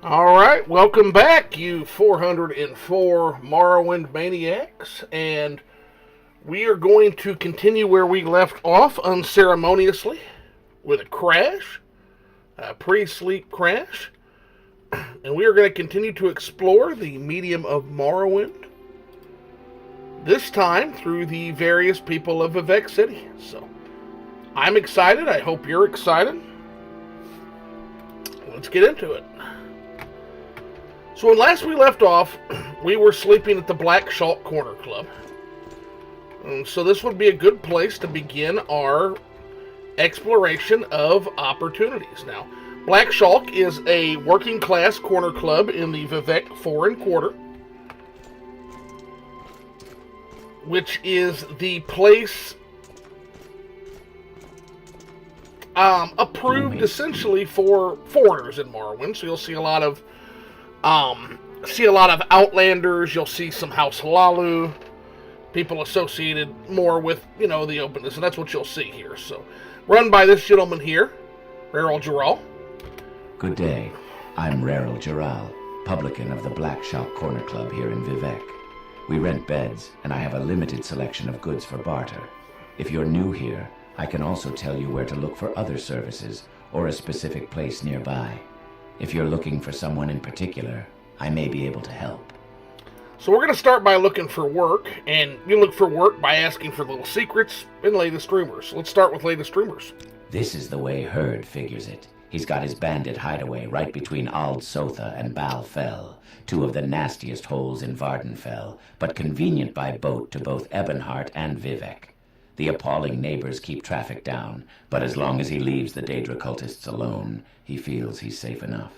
Alright, welcome back, you 404 Morrowind maniacs, and we are going to continue where we left off unceremoniously with a crash, a pre-sleep crash, and we are going to continue to explore the medium of Morrowind, this time through the various people of Vivec City. So, I'm excited, I hope you're excited. Let's get into it. So when last we left off, we were sleeping at the Black Shalk Corner Club. So this would be a good place to begin our exploration of opportunities. Now, Black Shalk is a working class corner club in the Vivec Foreign Quarter, which is the place approved essentially for foreigners in Morrowind. So you'll see a lot of Outlanders, you'll see some House Halalu, people associated more with, the openness, and that's what you'll see here. So, run by this gentleman here, Raryl Jaral. Good day. I'm Raryl Jaral, publican of the Black Shalk Corner Club here in Vivec. We rent beds, and I have a limited selection of goods for barter. If you're new here, I can also tell you where to look for other services, or a specific place nearby. If you're looking for someone in particular, I may be able to help. So we're going to start by looking for work, and you look for work by asking for little secrets and latest rumors. Let's start with latest rumors. This is the way Herd figures it. He's got his bandit hideaway right between Ald Sotha and Bal Fel, two of the nastiest holes in Vardenfell, but convenient by boat to both Ebonheart and Vivec. The appalling neighbors keep traffic down, but as long as he leaves the Daedra cultists alone, he feels he's safe enough.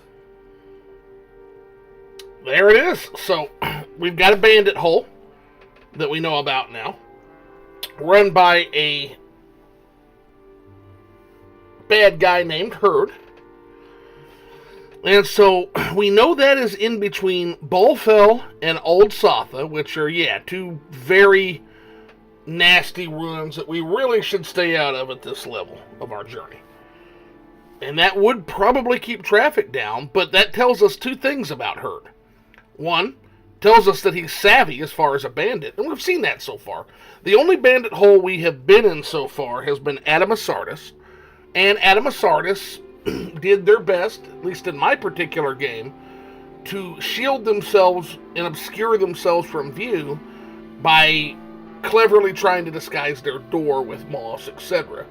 There it is. So, we've got a bandit hole that we know about now, run by a bad guy named Herd. And so, we know that is in between Balfell and Ald Sotha, which are, two very nasty ruins that we really should stay out of at this level of our journey. And that would probably keep traffic down, but that tells us two things about Herd. One, tells us that he's savvy as far as a bandit, and we've seen that so far. The only bandit hole we have been in so far has been Adamasardis, and Adamasardis did their best, at least in my particular game, to shield themselves and obscure themselves from view by cleverly trying to disguise their door with moss, etc.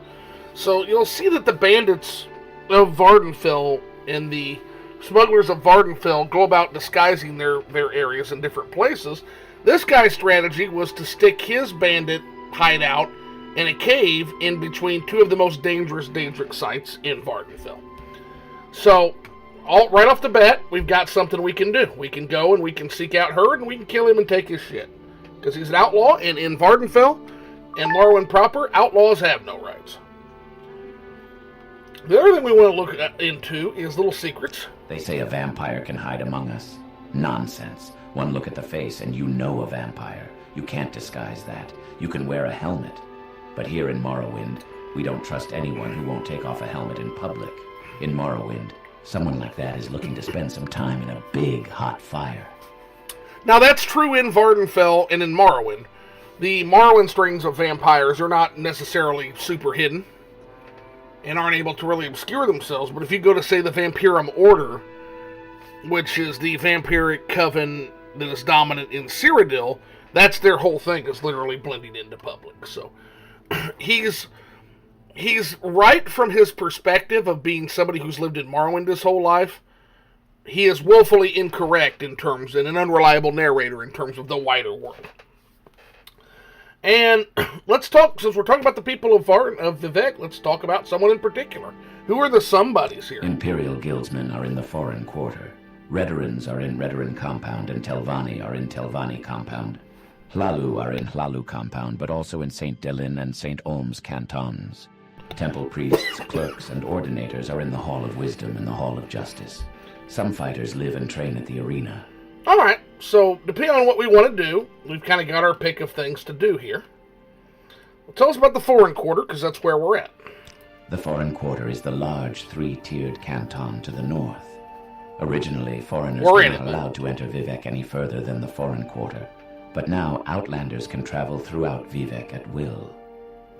So you'll see that the bandits of Vardenfell and the smugglers of Vardenfell go about disguising their areas in different places. This guy's strategy was to stick his bandit hideout in a cave in between two of the most dangerous Daedric sites in Vardenfell. So, right off the bat, we've got something we can do. We can go and we can seek out Herd and we can kill him and take his shit. Because he's an outlaw, and in Vardenfell and Morrowind proper, outlaws have no rights. The other thing we want to look into is little secrets. They say a vampire can hide among us. Nonsense. One look at the face and you know a vampire. You can't disguise that. You can wear a helmet. But here in Morrowind, we don't trust anyone who won't take off a helmet in public. In Morrowind, someone like that is looking to spend some time in a big, hot fire. Now that's true in Vardenfell and in Morrowind. The Morrowind strings of vampires are not necessarily super hidden and aren't able to really obscure themselves, but if you go to, say, the Vampirum Order, which is the vampiric coven that is dominant in Cyrodiil, that's their whole thing, is literally blending into public. So he's right from his perspective of being somebody who's lived in Morrowind his whole life. He is woefully incorrect and an unreliable narrator in terms of the wider world. And let's talk, since we're talking about the people of Vivec, let's talk about someone in particular. Who are the somebodies here? Imperial guildsmen are in the Foreign Quarter. Redorans are in Redoran Compound, and Telvanni are in Telvanni Compound. Hlalu are in Hlalu Compound, but also in St. Delin and St. Olm's cantons. Temple priests, clerks, and ordinators are in the Hall of Wisdom and the Hall of Justice. Some fighters live and train at the arena. Alright, so depending on what we want to do, we've kind of got our pick of things to do here. Well, tell us about the Foreign Quarter, because that's where we're at. The Foreign Quarter is the large three-tiered canton to the north. Originally, foreigners We're were in not it now. allowed to enter Vivec any further than the foreign quarter, but now outlanders can travel throughout Vivec at will.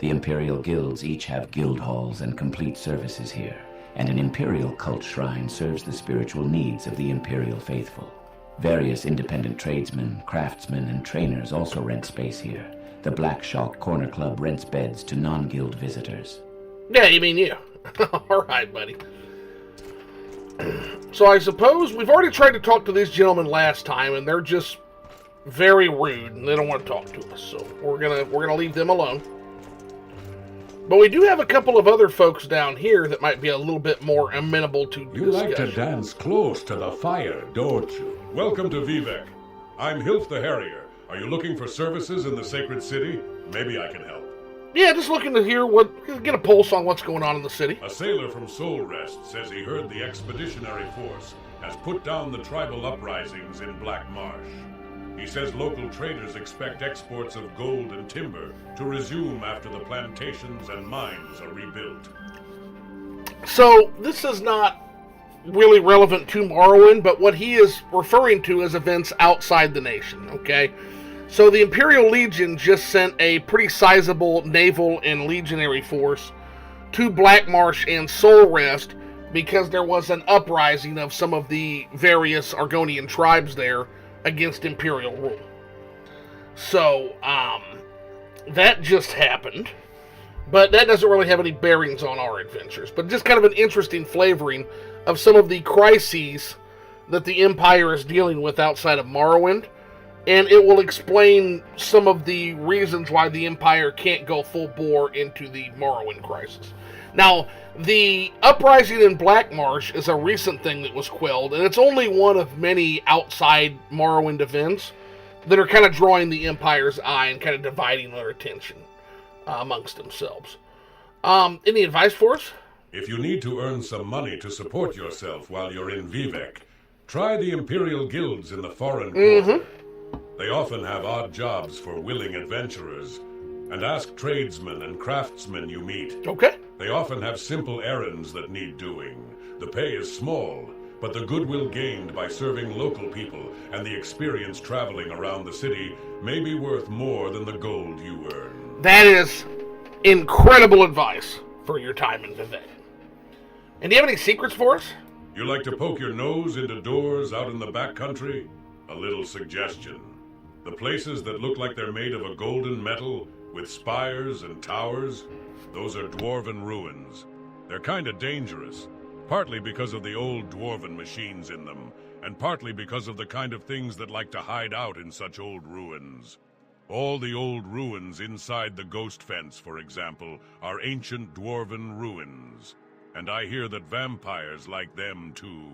The Imperial guilds each have guild halls and complete services here, and an Imperial cult shrine serves the spiritual needs of the Imperial faithful. Various independent tradesmen, craftsmen, and trainers also rent space here. The Black Shark Corner Club rents beds to non-guild visitors. Yeah, you mean you. All right, buddy. So I suppose we've already tried to talk to these gentlemen last time, and they're just very rude, and they don't want to talk to us. So we're gonna leave them alone. But we do have a couple of other folks down here that might be a little bit more amenable to You discussion. like to dance close to the fire, don't you? Welcome to Vivec. I'm Hilf the Harrier. Are you looking for services in the Sacred City? Maybe I can help. Yeah, just looking to hear get a pulse on what's going on in the city. A sailor from Soul Rest says he heard the expeditionary force has put down the tribal uprisings in Black Marsh. He says local traders expect exports of gold and timber to resume after the plantations and mines are rebuilt. So this is not really relevant to Morrowind, but what he is referring to is events outside the nation, okay? So the Imperial Legion just sent a pretty sizable naval and legionary force to Black Marsh and Soul Rest because there was an uprising of some of the various Argonian tribes there against Imperial rule. So, that just happened. But that doesn't really have any bearings on our adventures. But just kind of an interesting flavoring of some of the crises that the Empire is dealing with outside of Morrowind. And it will explain some of the reasons why the Empire can't go full bore into the Morrowind crisis. Now, the uprising in Black Marsh is a recent thing that was quelled, and it's only one of many outside Morrowind events that are kind of drawing the Empire's eye and kind of dividing their attention amongst themselves. Any advice for us? If you need to earn some money to support yourself while you're in Vivec, try the Imperial guilds in the foreign quarter. They often have odd jobs for willing adventurers, and ask tradesmen and craftsmen you meet. Okay. They often have simple errands that need doing. The pay is small, but the goodwill gained by serving local people and the experience traveling around the city may be worth more than the gold you earn. That is incredible advice for your time in Vivec. And do you have any secrets for us? You like to poke your nose into doors out in the backcountry? A little suggestion. The places that look like they're made of a golden metal with spires and towers, those are dwarven ruins. They're kind of dangerous, partly because of the old dwarven machines in them, and partly because of the kind of things that like to hide out in such old ruins. All the old ruins inside the ghost fence, for example, are ancient dwarven ruins. And I hear that vampires like them too.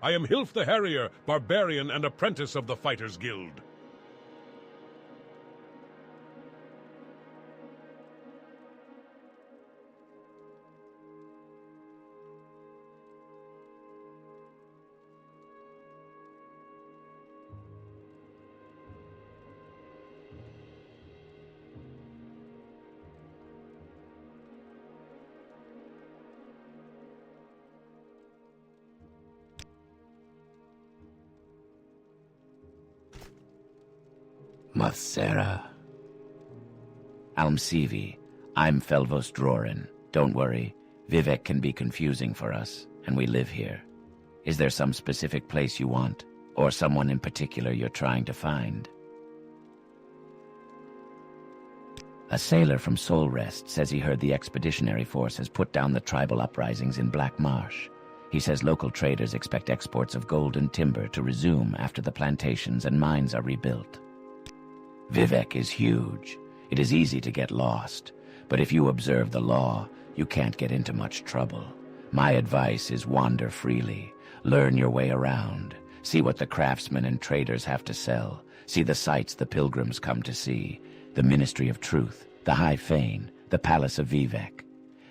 I am Hilf the Harrier, barbarian and apprentice of the Fighters Guild. Mathsera. Almsivi, I'm Felvos Drorin. Don't worry, Vivec can be confusing for us, and we live here. Is there some specific place you want, or someone in particular you're trying to find? A sailor from Soul Rest says he heard the expeditionary force has put down the tribal uprisings in Black Marsh. He says local traders expect exports of gold and timber to resume after the plantations and mines are rebuilt. Vivec is huge. It is easy to get lost, but if you observe the law, you can't get into much trouble. My advice is wander freely, learn your way around, see what the craftsmen and traders have to sell, see the sights the pilgrims come to see, the Ministry of Truth, the High Fane, the Palace of Vivec.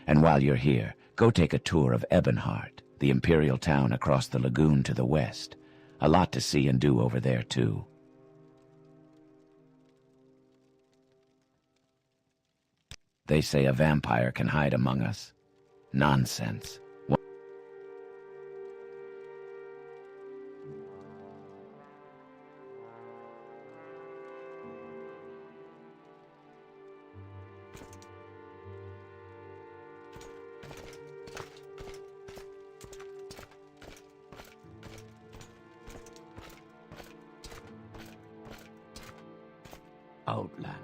And while you're here, go take a tour of Ebonheart, the imperial town across the lagoon to the west. A lot to see and do over there, too. They say a vampire can hide among us. Nonsense. Outlander.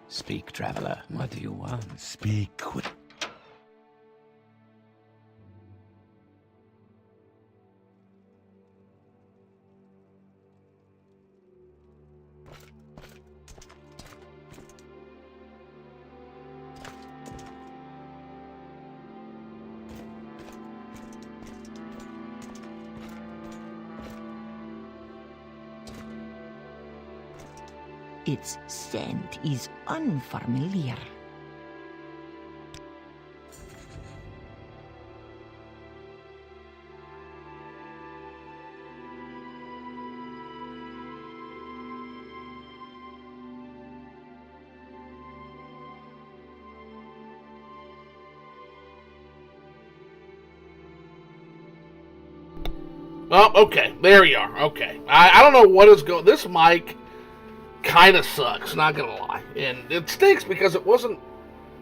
Speak, traveler. What do you want? Speak quick. Its scent is unfamiliar. Oh, okay. There you are. Okay. I don't know what is going... This mic kind of sucks, not gonna lie. And it stinks because it wasn't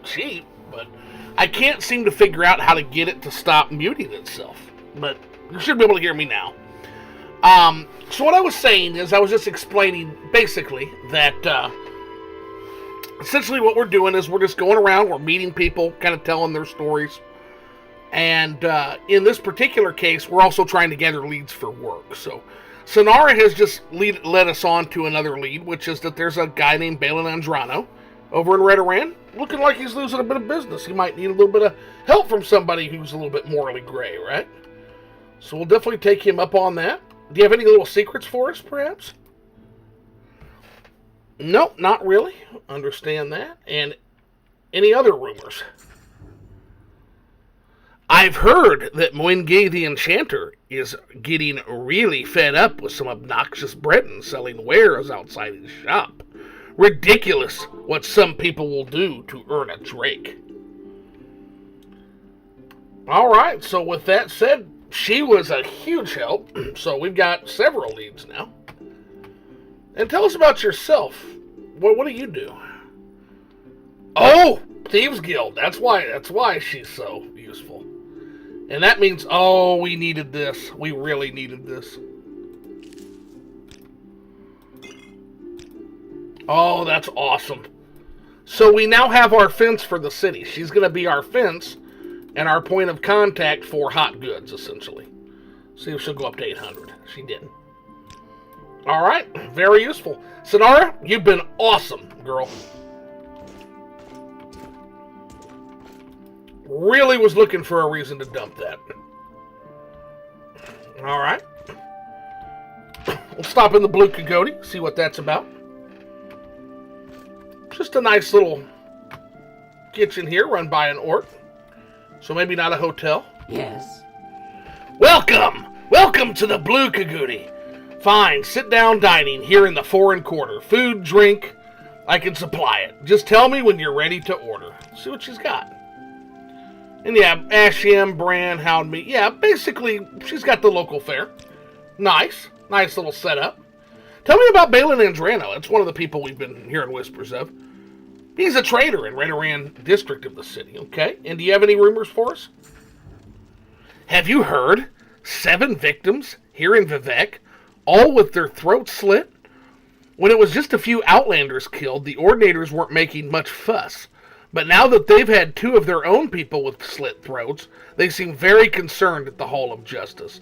cheap, but I can't seem to figure out how to get it to stop muting itself. But you should be able to hear me now. So what I was saying is I was just explaining basically that essentially what we're doing is we're just going around, we're meeting people, kind of telling their stories. And in this particular case, we're also trying to gather leads for work. So Sonara has just led us on to another lead, which is that there's a guy named Belen Andrano over in Redoran, looking like he's losing a bit of business. He might need a little bit of help from somebody who's a little bit morally gray, right? So we'll definitely take him up on that. Do you have any little secrets for us, perhaps? No, not really. Understand that. And any other rumors? I've heard that Muin-Ge the Enchanter is getting really fed up with some obnoxious Bretons selling wares outside his shop. Ridiculous what some people will do to earn a drake. Alright, so with that said, she was a huge help, so we've got several leads now. And tell us about yourself. What do you do? Oh! Thieves Guild. That's why she's so useful. And that means, oh, we needed this. We really needed this. Oh, that's awesome. So we now have our fence for the city. She's going to be our fence and our point of contact for hot goods, essentially. See if she'll go up to 800. She didn't. All right. Very useful. Sonara, you've been awesome, girl. Really was looking for a reason to dump that. Alright. We'll stop in the Blue Coyote, see what that's about. Just a nice little kitchen here run by an orc. So maybe not a hotel. Yes. Welcome! Welcome to the Blue Coyote. Fine, sit down dining here in the foreign quarter. Food, drink, I can supply it. Just tell me when you're ready to order. See what she's got. And yeah, Asham, Bran, Hound Meat. Yeah, basically, she's got the local fare. Nice. Nice little setup. Tell me about Belen Andrano. That's one of the people we've been hearing whispers of. He's a trader in Redoran district of the city, okay? And do you have any rumors for us? Have you heard? 7 victims here in Vivec, all with their throats slit? When it was just a few Outlanders killed, the Ordinators weren't making much fuss. But now that they've had 2 of their own people with slit throats, they seem very concerned at the Hall of Justice.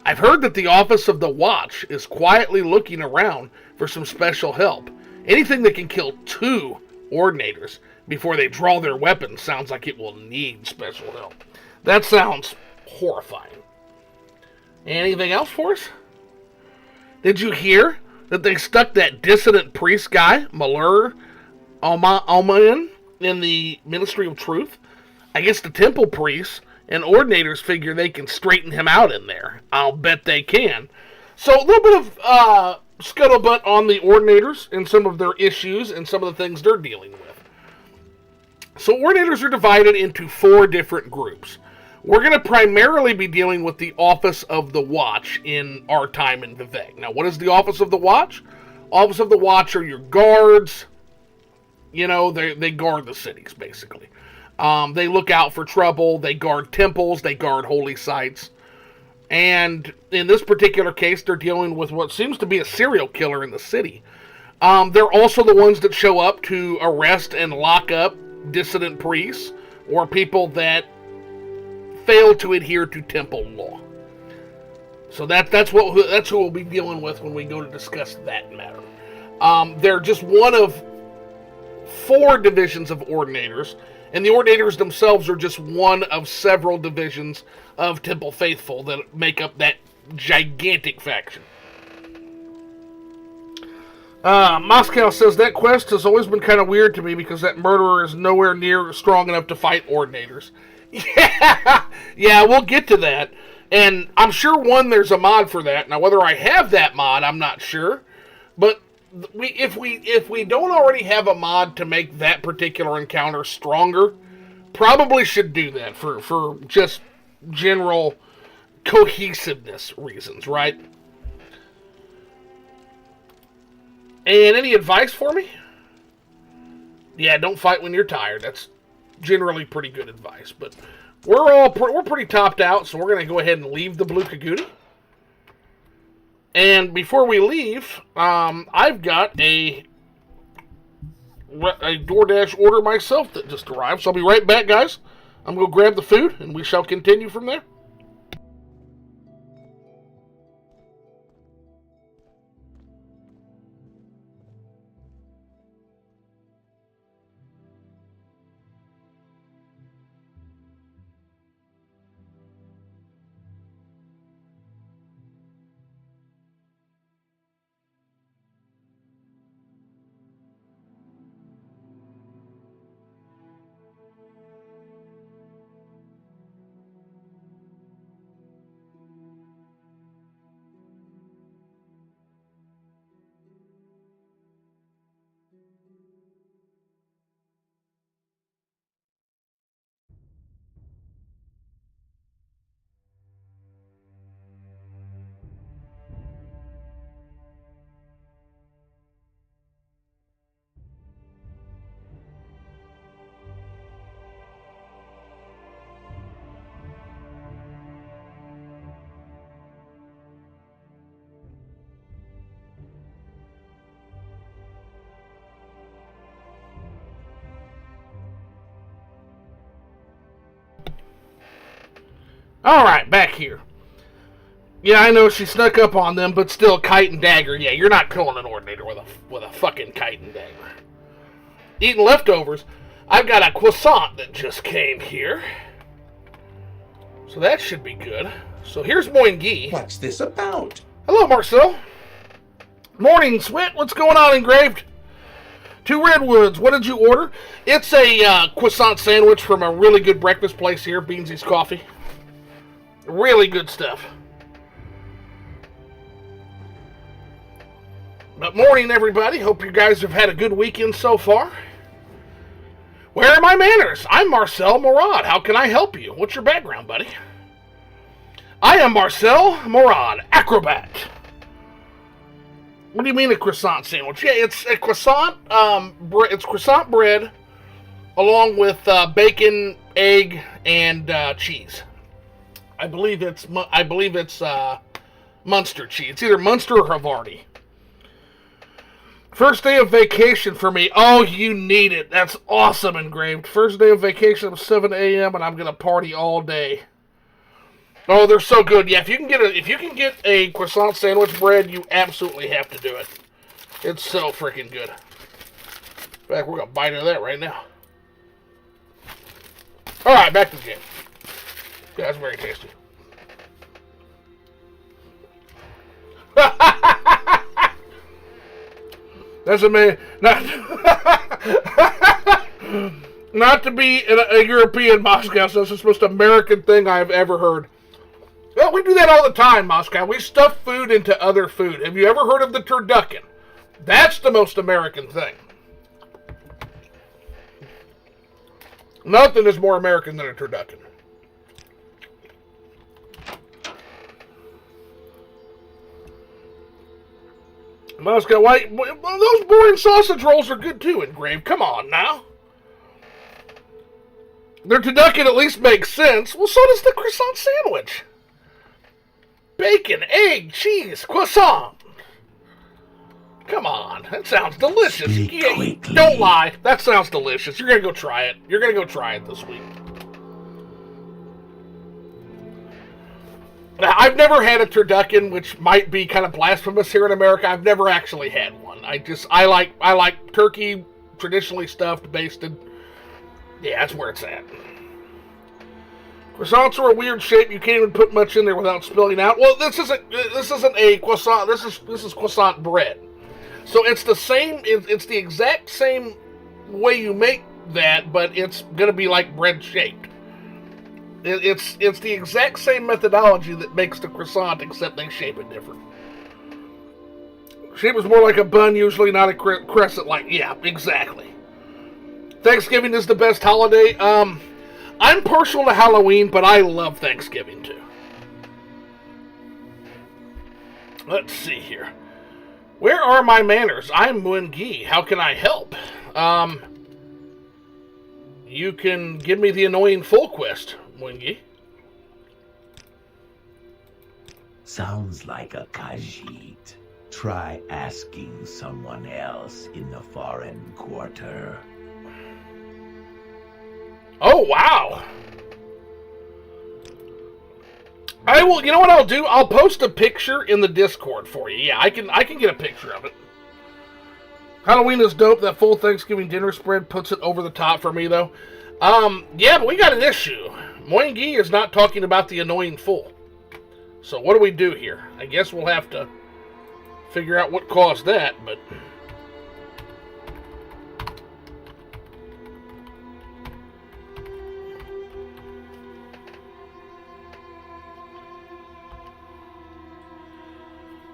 I've heard that the Office of the Watch is quietly looking around for some special help. Anything that can kill 2 Ordinators before they draw their weapons sounds like it will need special help. That sounds horrifying. Anything else for us? Did you hear that they stuck that dissident priest guy, Malur Alman, in the Ministry of Truth? I guess the temple priests and ordinators figure they can straighten him out in there. I'll bet they can. So a little bit of scuttlebutt on the Ordinators and some of their issues and some of the things they're dealing with. So Ordinators are divided into 4 different groups. We're going to primarily be dealing with the Office of the Watch in our time in Vivec. Now, what is the Office of the Watch? Office of the Watch are your guards. You know, they guard the cities, basically. They look out for trouble. They guard temples. They guard holy sites. And in this particular case, they're dealing with what seems to be a serial killer in the city. They're also the ones that show up to arrest and lock up dissident priests or people that fail to adhere to temple law. So that's who we'll be dealing with when we go to discuss that matter. They're just one of 4 divisions of Ordinators, and the Ordinators themselves are just one of several divisions of Temple Faithful that make up that gigantic faction. Moscow says that quest has always been kind of weird to me because that murderer is nowhere near strong enough to fight Ordinators. Yeah, we'll get to that. And I'm sure, there's a mod for that. Now, whether I have that mod, I'm not sure. But if we don't already have a mod to make that particular encounter stronger, probably should do that for just general cohesiveness reasons, right? And any advice for me? Yeah, don't fight when you're tired. That's generally pretty good advice, but we're pretty topped out, so we're going to go ahead and leave the Blue Kaguni. And before we leave, I've got a DoorDash order myself that just arrived, so I'll be right back, guys. I'm going to grab the food, and we shall continue from there. Alright, back here. Yeah, I know she snuck up on them, but still, kite and dagger. Yeah, you're not killing an Ordinator with a fucking kite and dagger. Eating leftovers. I've got a croissant that just came here. So that should be good. So here's Muin-Ge. What's this about? Hello, Marcel. Morning, Swit. What's going on, Engraved? 2 Redwoods. What did you order? It's a croissant sandwich from a really good breakfast place here, Beansy's Coffee. Really good stuff. But morning, everybody. Hope you guys have had a good weekend so far. Where are my manners? I'm Marcel Maud. How can I help you? What's your background, buddy? I am Marcel Maud, acrobat. What do you mean a croissant sandwich? Yeah, it's a croissant. It's croissant bread, along with bacon, egg, and cheese. I believe it's Munster cheese. It's either Munster or Havarti. First day of vacation for me. Oh, you need it. That's awesome, Engraved. First day of vacation at 7 a.m. and I'm gonna party all day. Oh, they're so good. Yeah, if you can get a croissant sandwich bread, you absolutely have to do it. It's so freaking good. In fact, we're gonna bite into that right now. All right, back to the game. Yeah, that's very tasty. That's a man. Not to be a European Moscow, so that's the most American thing I have ever heard. Well, we do that all the time, Moscow. We stuff food into other food. Have you ever heard of the turducken? That's the most American thing. Nothing is more American than a turducken. Moscow, why? Well, those boring sausage rolls are good too, Engraved. Come on now. Their turducken at least makes sense. Well, so does the croissant sandwich. Bacon, egg, cheese, croissant. Come on, that sounds delicious. Don't lie, that sounds delicious. You're gonna go try it. You're gonna go try it this week. Now, I've never had a turducken, which might be kind of blasphemous here in America. I've never actually had one. I like turkey, traditionally stuffed, basted. Yeah, that's where it's at. Croissants are a weird shape. You can't even put much in there without spilling out. Well, this isn't a croissant. This is croissant bread. So it's the same. It's the exact same way you make that, but it's gonna be like bread shaped. It's the exact same methodology that makes the croissant, except they shape it different. Shape is more like a bun, usually, not a crescent. Like, yeah, exactly. Thanksgiving is the best holiday. I'm partial to Halloween, but I love Thanksgiving too. Let's see here. Where are my manners? I'm Muin-Ge. How can I help? You can give me the annoying full quest, Muin-Ge. Sounds like a Khajiit. Try asking someone else in the foreign quarter. Oh, wow. I will, you know what I'll do? I'll post a picture in the Discord for you. Yeah, I can get a picture of it. Halloween is dope. That full Thanksgiving dinner spread puts it over the top for me, though. Yeah, but we got an issue. Muin-Ge is not talking about the annoying fool. So what do we do here? I guess we'll have to figure out what caused that, but...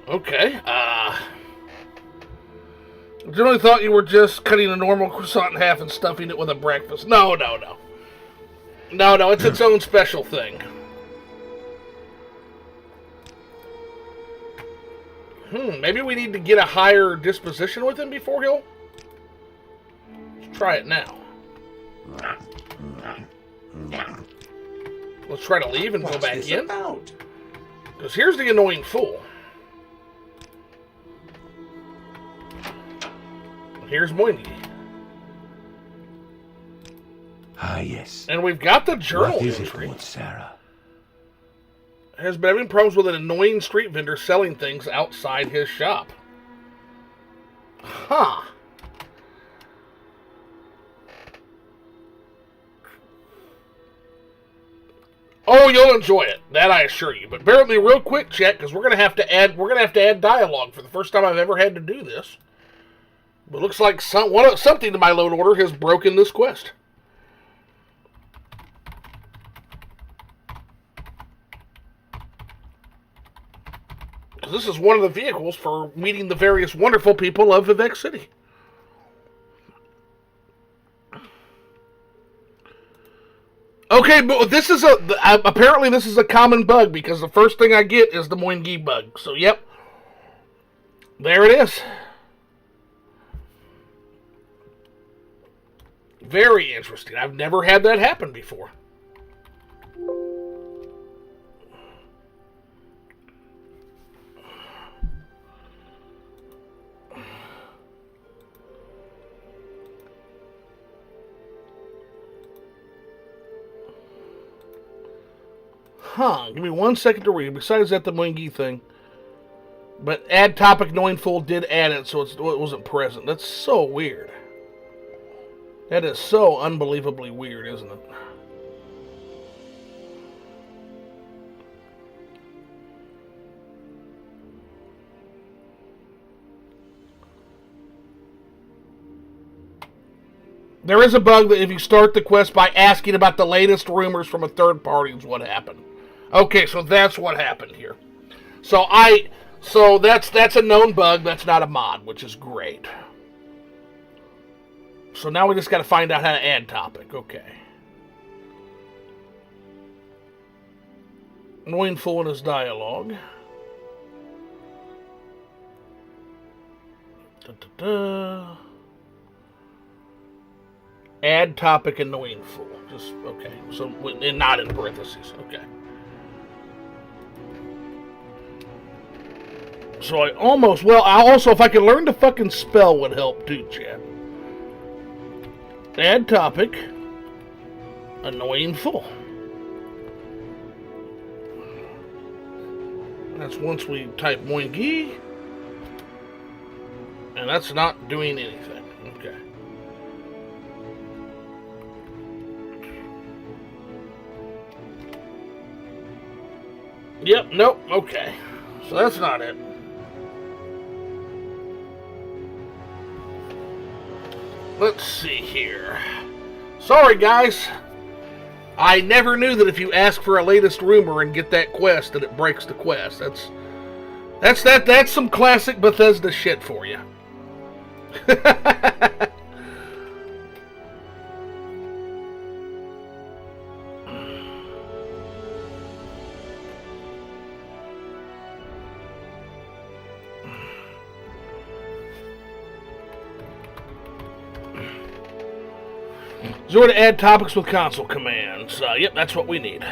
Okay, I generally thought you were just cutting a normal croissant in half and stuffing it with a breakfast. No, it's its own special thing. Maybe we need to get a higher disposition with him before he'll... Let's try it now. Let's try to leave and go back in. Because here's the annoying fool. Here's Muin-Ge. Ah, yes. And we've got the journal entry. Sarah? Has been having problems with an annoying street vendor selling things outside his shop. Huh. Oh, you'll enjoy it. That I assure you. But bear with me real quick, chat, because we're gonna have to add dialogue for the first time I've ever had to do this. But it looks like something in my load order has broken this quest. Because this is one of the vehicles for meeting the various wonderful people of Vivec City. Okay, but this is apparently this is a common bug, because the first thing I get is the Muin-Ge bug. So, yep. There it is. Very interesting. I've never had that happen before. Give me 1 second to read. Besides that, the Muin-Ge thing. But add topic knowing full did add it, so it wasn't present. That's so weird. That is so unbelievably weird, isn't it? There is a bug that if you start the quest by asking about the latest rumors from a third party is what happened. Okay, so that's what happened here. So that's a known bug. That's not a mod, which is great. So now we just got to find out how to add topic. Okay. Muin-Ge in his dialogue. Add topic in Muin-Ge. Just okay. So and not in parentheses. Okay. So I also if I could learn to fucking spell would help too, Chad. Add topic. Muin-Ge. That's once we type Muin-Ge. And that's not doing anything. Okay. Yep, nope, okay. So that's not it. Let's see here. Sorry, guys. I never knew that if you ask for a latest rumor and get that quest, that it breaks the quest. That's some classic Bethesda shit for you. So we're to add topics with console commands. Yep, that's what we need.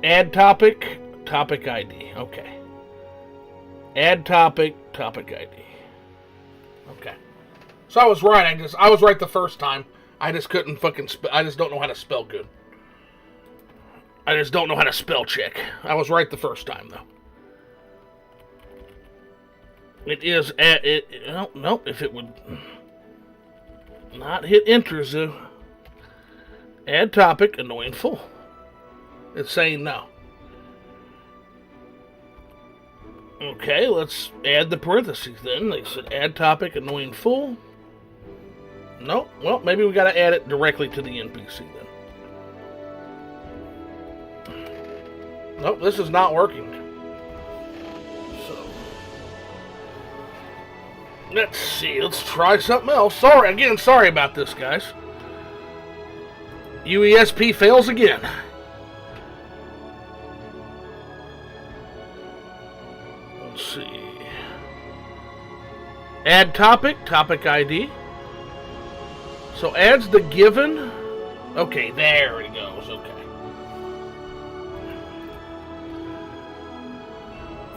Add topic, topic ID. Okay. Add topic, topic ID. Okay. So I was right. I was right the first time. I just couldn't fucking I just don't know how to spell good. I just don't know how to spell check. I was right the first time though. It is nope, if it would not hit enter, Zoo. Add topic, Muin-Ge. It's saying no. Okay, let's add the parentheses then. They said add topic, Muin-Ge. Nope, well, maybe we gotta add it directly to the NPC then. Nope, this is not working. Let's see, let's try something else. Sorry about this, guys. UESP fails again. Let's see. Add topic, topic ID. So adds the given. Okay, there it goes, okay.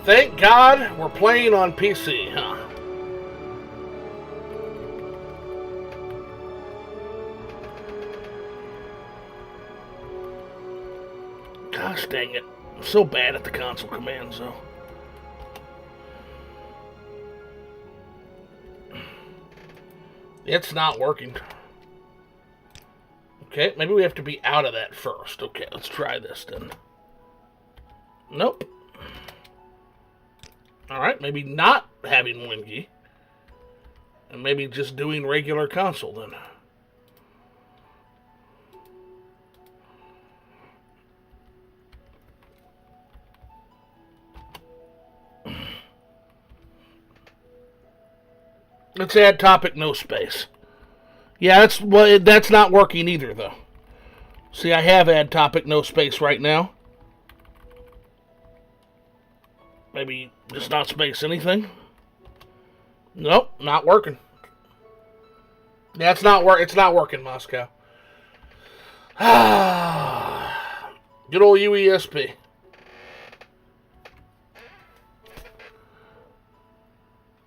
Thank God we're playing on PC, huh? Gosh dang it. I'm so bad at the console commands, though. It's not working. Okay, maybe we have to be out of that first. Okay, let's try this then. Nope. Alright, maybe not having Muin-Ge. And maybe just doing regular console then. Let's add topic, no space. Yeah, that's not working either, though. See, I have add topic, no space right now. Maybe just not space anything. Nope, not working. Yeah, it's not working, Moscow. Good old UESP.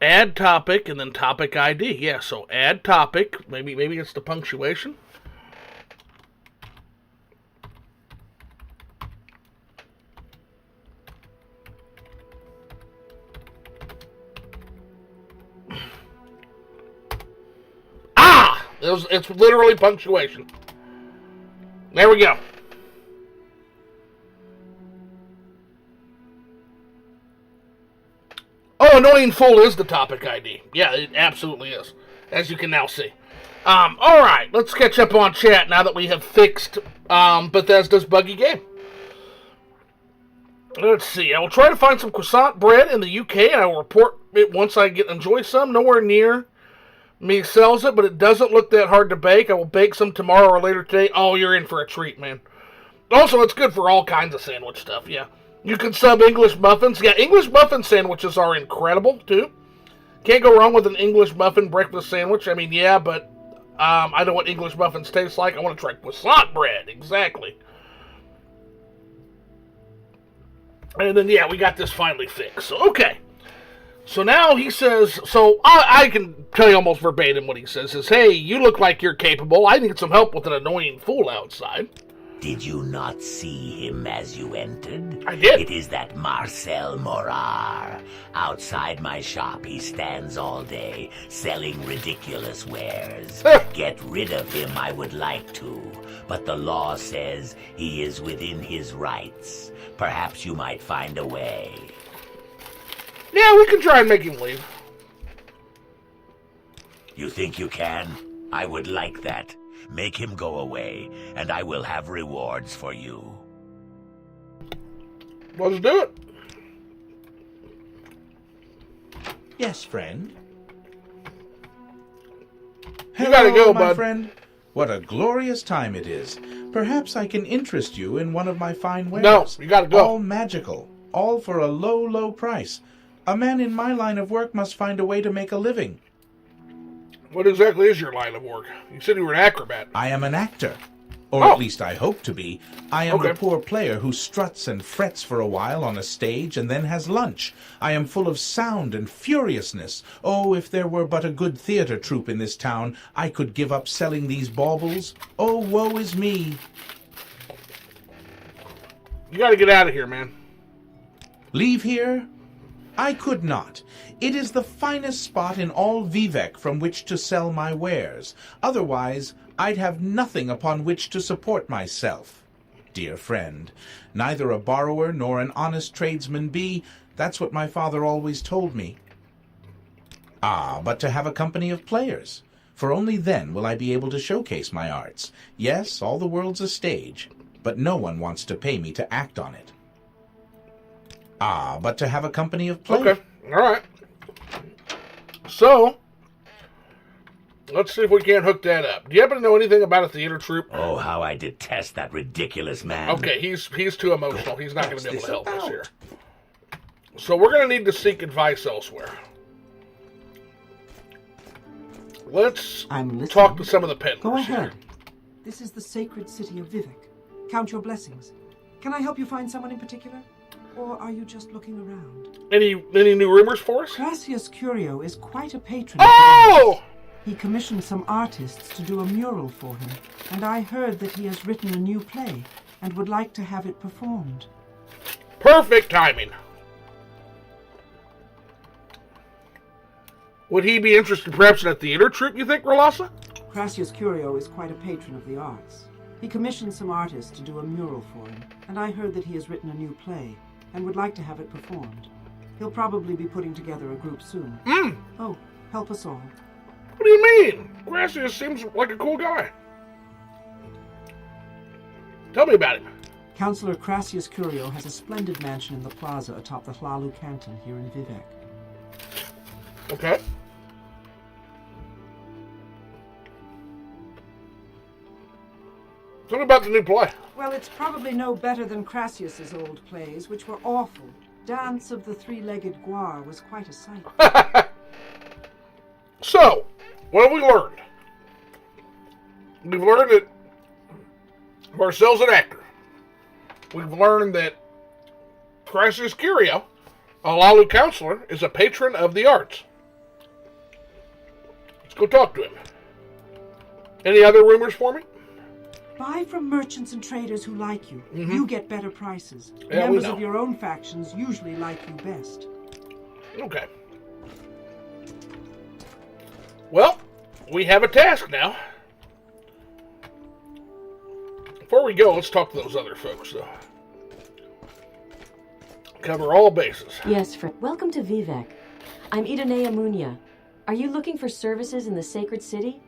Add topic and then topic ID. Yeah, so add topic. Maybe it's the punctuation. It's literally punctuation. There we go. Oh, Muin-Ge is the topic ID. Yeah, it absolutely is. As you can now see. Alright, let's catch up on chat now that we have fixed Bethesda's buggy game. Let's see. I will try to find some croissant bread in the UK, and I will report it once I enjoy some. Nowhere near me sells it, but it doesn't look that hard to bake. I will bake some tomorrow or later today. Oh, you're in for a treat, man. Also, it's good for all kinds of sandwich stuff, yeah. You can sub English muffins. Yeah, English muffin sandwiches are incredible, too. Can't go wrong with an English muffin breakfast sandwich. I mean, yeah, but I know what English muffins taste like. I want to try croissant bread. Exactly. And then, yeah, we got this finally fixed. So, okay. So now he says, so I can tell you almost verbatim what he says. Is, hey, you look like you're capable. I need some help with an annoying fool outside. Did you not see him as you entered? I did. It is that Marcel Maud. Outside my shop he stands all day, selling ridiculous wares. Get rid of him I would like to, but the law says he is within his rights. Perhaps you might find a way. Yeah, we can try and make him leave. You think you can? I would like that. Make him go away, and I will have rewards for you. Let's do it. Yes, friend. You gotta go, my bud. friend. What a glorious time it is. Perhaps I can interest you in one of my fine wares. No, you gotta go. All magical. All for a low, low price. A man in my line of work must find a way to make a living. What exactly is your line of work? You said you were an acrobat. I am an actor. Or Oh. at least I hope to be. I am Okay. the poor player who struts and frets for a while on a stage and then has lunch. I am full of sound and furiousness. Oh, if there were but a good theater troupe in this town, I could give up selling these baubles. Oh, woe is me. You gotta get out of here, man. Leave here? I could not. It is the finest spot in all Vivec from which to sell my wares. Otherwise, I'd have nothing upon which to support myself. Dear friend, neither a borrower nor an honest tradesman be. That's what my father always told me. Ah, but to have a company of players. For only then will I be able to showcase my arts. Yes, all the world's a stage, but no one wants to pay me to act on it. Ah, but to have a company of players. Okay, alright. So, let's see if we can't hook that up. Do you happen to know anything about a theater troupe? Oh, how I detest that ridiculous man. Okay, he's too emotional. He's not going to be able to help us here. So we're going to need to seek advice elsewhere. Let's I'm listening. talk to some of the peddlers. Go here. ahead. This is the sacred city of Vivec. Count your blessings. Can I help you find someone in particular? Or are you just looking around? Any new rumors for us? Crassius Curio is quite a patron of the Oh! arts. He commissioned some artists to do a mural for him, and I heard that he has written a new play and would like to have it performed. Perfect timing. Would he be interested perhaps in a theater troupe, you think, Rolassa? Crassius Curio is quite a patron of the arts. He commissioned some artists to do a mural for him, and I heard that he has written a new play and would like to have it performed. He'll probably be putting together a group soon. Oh, help us all. What do you mean? Crassius seems like a cool guy. Tell me about him. Councillor Crassius Curio has a splendid mansion in the plaza atop the Hlalu Canton here in Vivec. Okay. Tell me about the new play. Well, it's probably no better than Crassius's old plays, which were awful. Dance of the Three-Legged Guar was quite a sight. So, what have we learned? We've learned that Marcel's an actor. We've learned that Crassius Curio, a Hlalu counselor, is a patron of the arts. Let's go talk to him. Any other rumors for me? Buy from merchants and traders who like you. You get better prices. Yeah, we Members know. of your own factions usually like you best. Okay. Well, we have a task now. Before we go, let's talk to those other folks, though. Cover all bases. Yes, friend. Welcome to Vivec. I'm Enchanter Muin-Ge. Are you looking for services in the sacred city?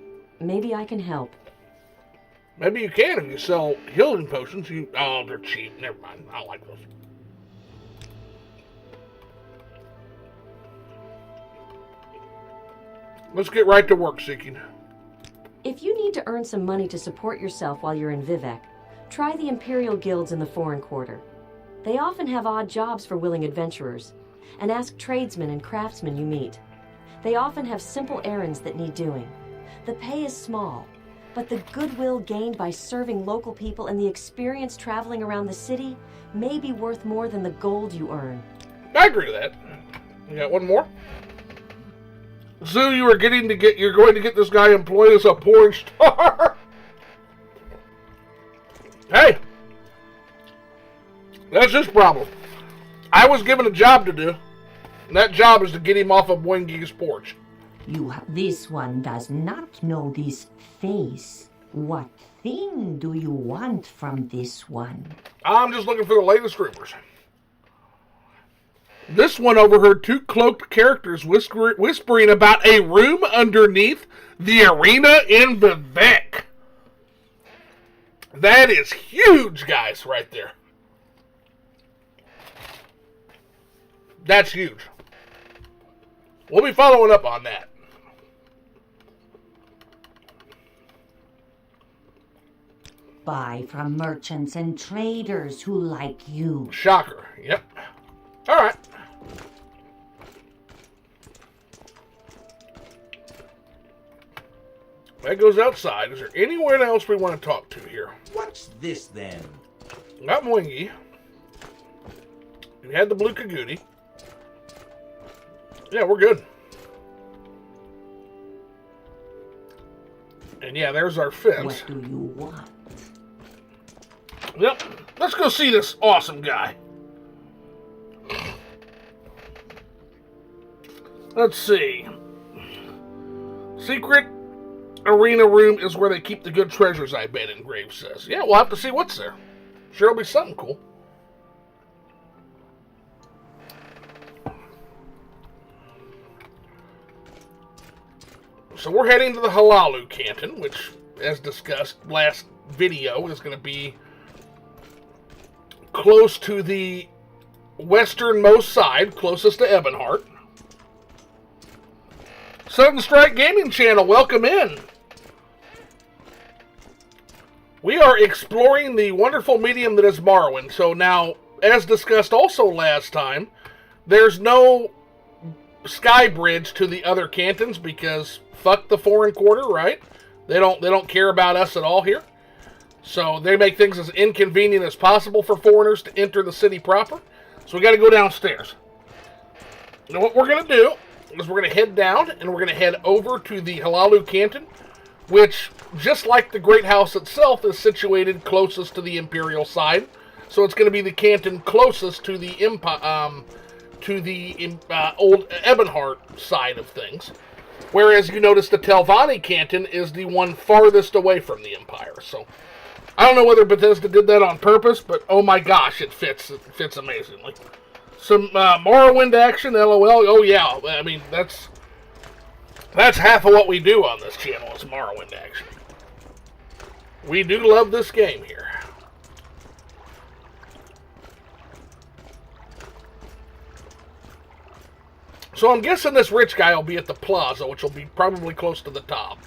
Maybe I can help. Maybe you can if you sell healing potions. Oh, they're cheap. Never mind. I don't like those. Let's get right to work, Seeking. If you need to earn some money to support yourself while you're in Vivec, try the Imperial Guilds in the Foreign Quarter. They often have odd jobs for willing adventurers, and ask tradesmen and craftsmen you meet. They often have simple errands that need doing. The pay is small, but the goodwill gained by serving local people and the experience traveling around the city may be worth more than the gold you earn. I agree with that. You got one more? So you're going to get this guy employed as a porn star? Hey! That's his problem. I was given a job to do, and that job is to get him off of Muin-Ge's porch. This one does not know this face. What thing do you want from this one? I'm just looking for the latest rumors. This one overheard two cloaked characters whispering about a room underneath the arena in Vivec. That is huge, guys, right there. That's huge. We'll be following up on that. Buy from merchants and traders who like you. Shocker. Yep. All right. That goes outside. Is there anywhere else we want to talk to here? What's this, then? Got Muin-Ge. We had the Blue Kagooti. Yeah, we're good. And yeah, there's our fence. What do you want? Yep. Let's go see this awesome guy. Let's see. Secret arena room is where they keep the good treasures, I bet, Engrave says. Yeah, we'll have to see what's there. Sure will be something cool. So we're heading to the Hlaalu Canton, which, as discussed last video, is going to be close to the westernmost side, closest to Ebonheart. Sudden Strike Gaming Channel, welcome in. We are exploring the wonderful medium that is Morrowind. So now, as discussed also last time, there's no sky bridge to the other cantons because fuck the Foreign Quarter, right? They don't care about us at all here. So they make things as inconvenient as possible for foreigners to enter the city proper. So we got to go downstairs. Now what we're going to do is we're going to head down and we're going to head over to the Hlaalu Canton, which, just like the Great House itself, is situated closest to the Imperial side. So it's going to be the canton closest to the old Ebonheart side of things. Whereas you notice the Telvanni Canton is the one farthest away from the Empire. So I don't know whether Bethesda did that on purpose, but oh my gosh, it fits amazingly. Some Morrowind action, LOL. Oh yeah, I mean that's half of what we do on this channel is Morrowind action. We do love this game here. So I'm guessing this rich guy will be at the plaza, which will be probably close to the top.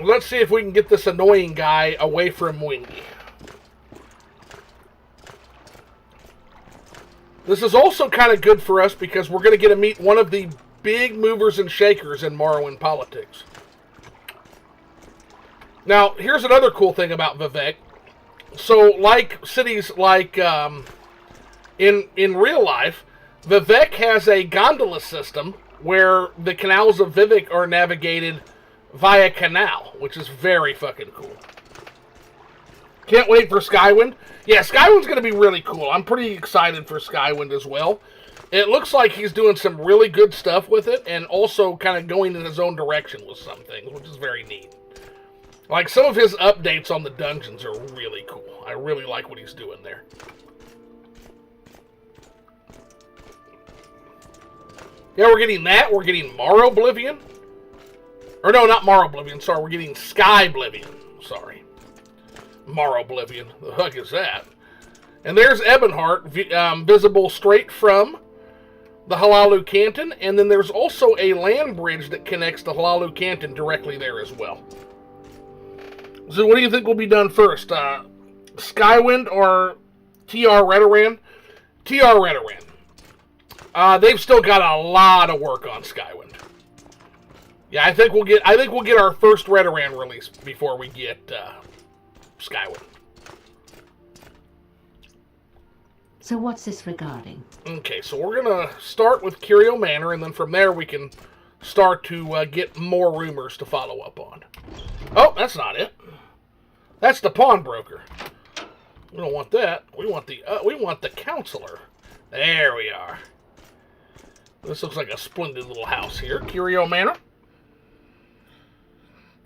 Let's see if we can get this annoying guy away from Muin-Ge. This is also kind of good for us because we're going to get to meet one of the big movers and shakers in Morrowind politics. Now, here's another cool thing about Vivec. So, like cities like in real life, Vivec has a gondola system where the canals of Vivec are navigated via canal, which is very fucking cool. Can't wait for Skywind. Yeah, Skywind's going to be really cool. I'm pretty excited for Skywind as well. It looks like he's doing some really good stuff with it and also kind of going in his own direction with some things, which is very neat. Like, some of his updates on the dungeons are really cool. I really like what he's doing there. Yeah, we're getting that. We're getting Morrowind. Or no, not Morrowind. Sorry, we're getting Skyblivion. Sorry. Morrowind. The heck is that? And there's Ebonheart, visible straight from the Hlaalu Canton. And then there's also a land bridge that connects the Hlaalu Canton directly there as well. So what do you think will be done first? Skywind or TR Redoran? TR Redoran. They've still got a lot of work on Skywind. Yeah, I think we'll get our first Redoran release before we get Skywind. So what's this regarding? Okay, so we're gonna start with Curio Manor, and then from there we can start to get more rumors to follow up on. Oh, that's not it. That's the pawnbroker. We don't want that. We want the counselor. There we are. This looks like a splendid little house here. Curio Manor.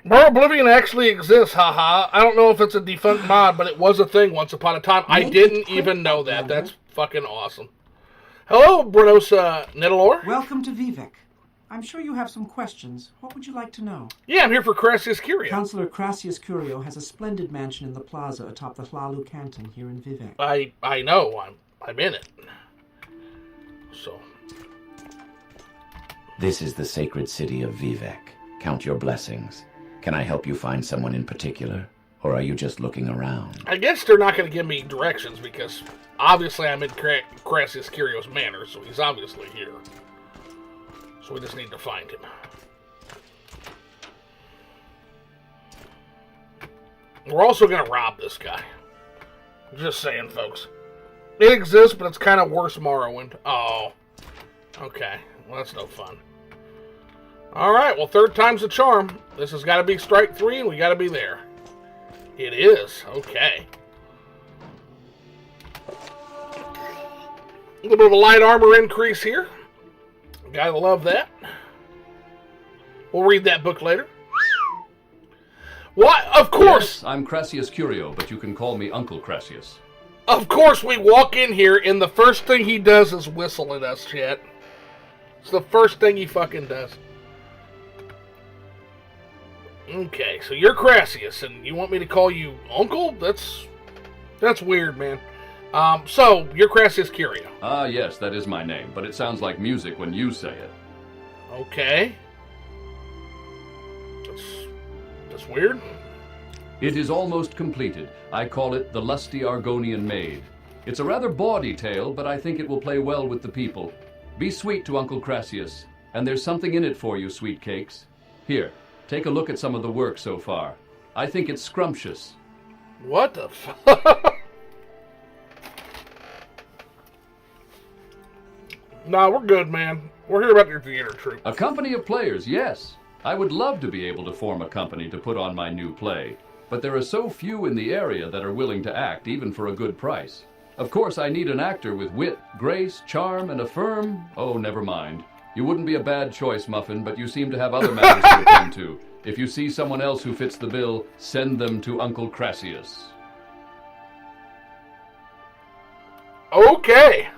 Morrowind actually exists, haha. I don't know if it's a defunct mod, but it was a thing once upon a time. I didn't even know that. That's fucking awesome. Hello, Brenosa Nitalor. Welcome to Vivec. I'm sure you have some questions. What would you like to know? Yeah, I'm here for Crassius Curio. Counselor Crassius Curio has a splendid mansion in the plaza atop the Hlaalu Canton here in Vivec. I know. I'm in it. So. This is the sacred city of Vivec. Count your blessings. Can I help you find someone in particular? Or are you just looking around? I guess they're not going to give me directions because obviously I'm in Crassius Curio's manor, so he's obviously here. So we just need to find him. We're also going to rob this guy. Just saying, folks. It exists, but it's kind of worse Morrowind. Oh. Okay. Well, that's no fun. Alright, well, third time's the charm. This has got to be strike 3, and we got to be there. It is. Okay. A little bit of a light armor increase here. Gotta love that. We'll read that book later. What? Of course! Yes, I'm Crassius Curio, but you can call me Uncle Crassius. Of course, we walk in here, and the first thing he does is whistle at us, chat. It's the first thing he fucking does. Okay, so you're Crassius, and you want me to call you Uncle? That's weird, man. So, you're Crassius Curio. Yes, that is my name, but it sounds like music when you say it. Okay. That's weird. It is almost completed. I call it the Lusty Argonian Maid. It's a rather bawdy tale, but I think it will play well with the people. Be sweet to Uncle Crassius, and there's something in it for you, sweet cakes. Here, take a look at some of the work so far. I think it's scrumptious. What the fuck? Nah, we're good, man. We're here about your theater troupe. A company of players, yes. I would love to be able to form a company to put on my new play, but there are so few in the area that are willing to act, even for a good price. Of course, I need an actor with wit, grace, charm, and a firm... Oh, never mind. You wouldn't be a bad choice, Muffin, but you seem to have other matters to attend to. If you see someone else who fits the bill, send them to Uncle Crassius. Okay.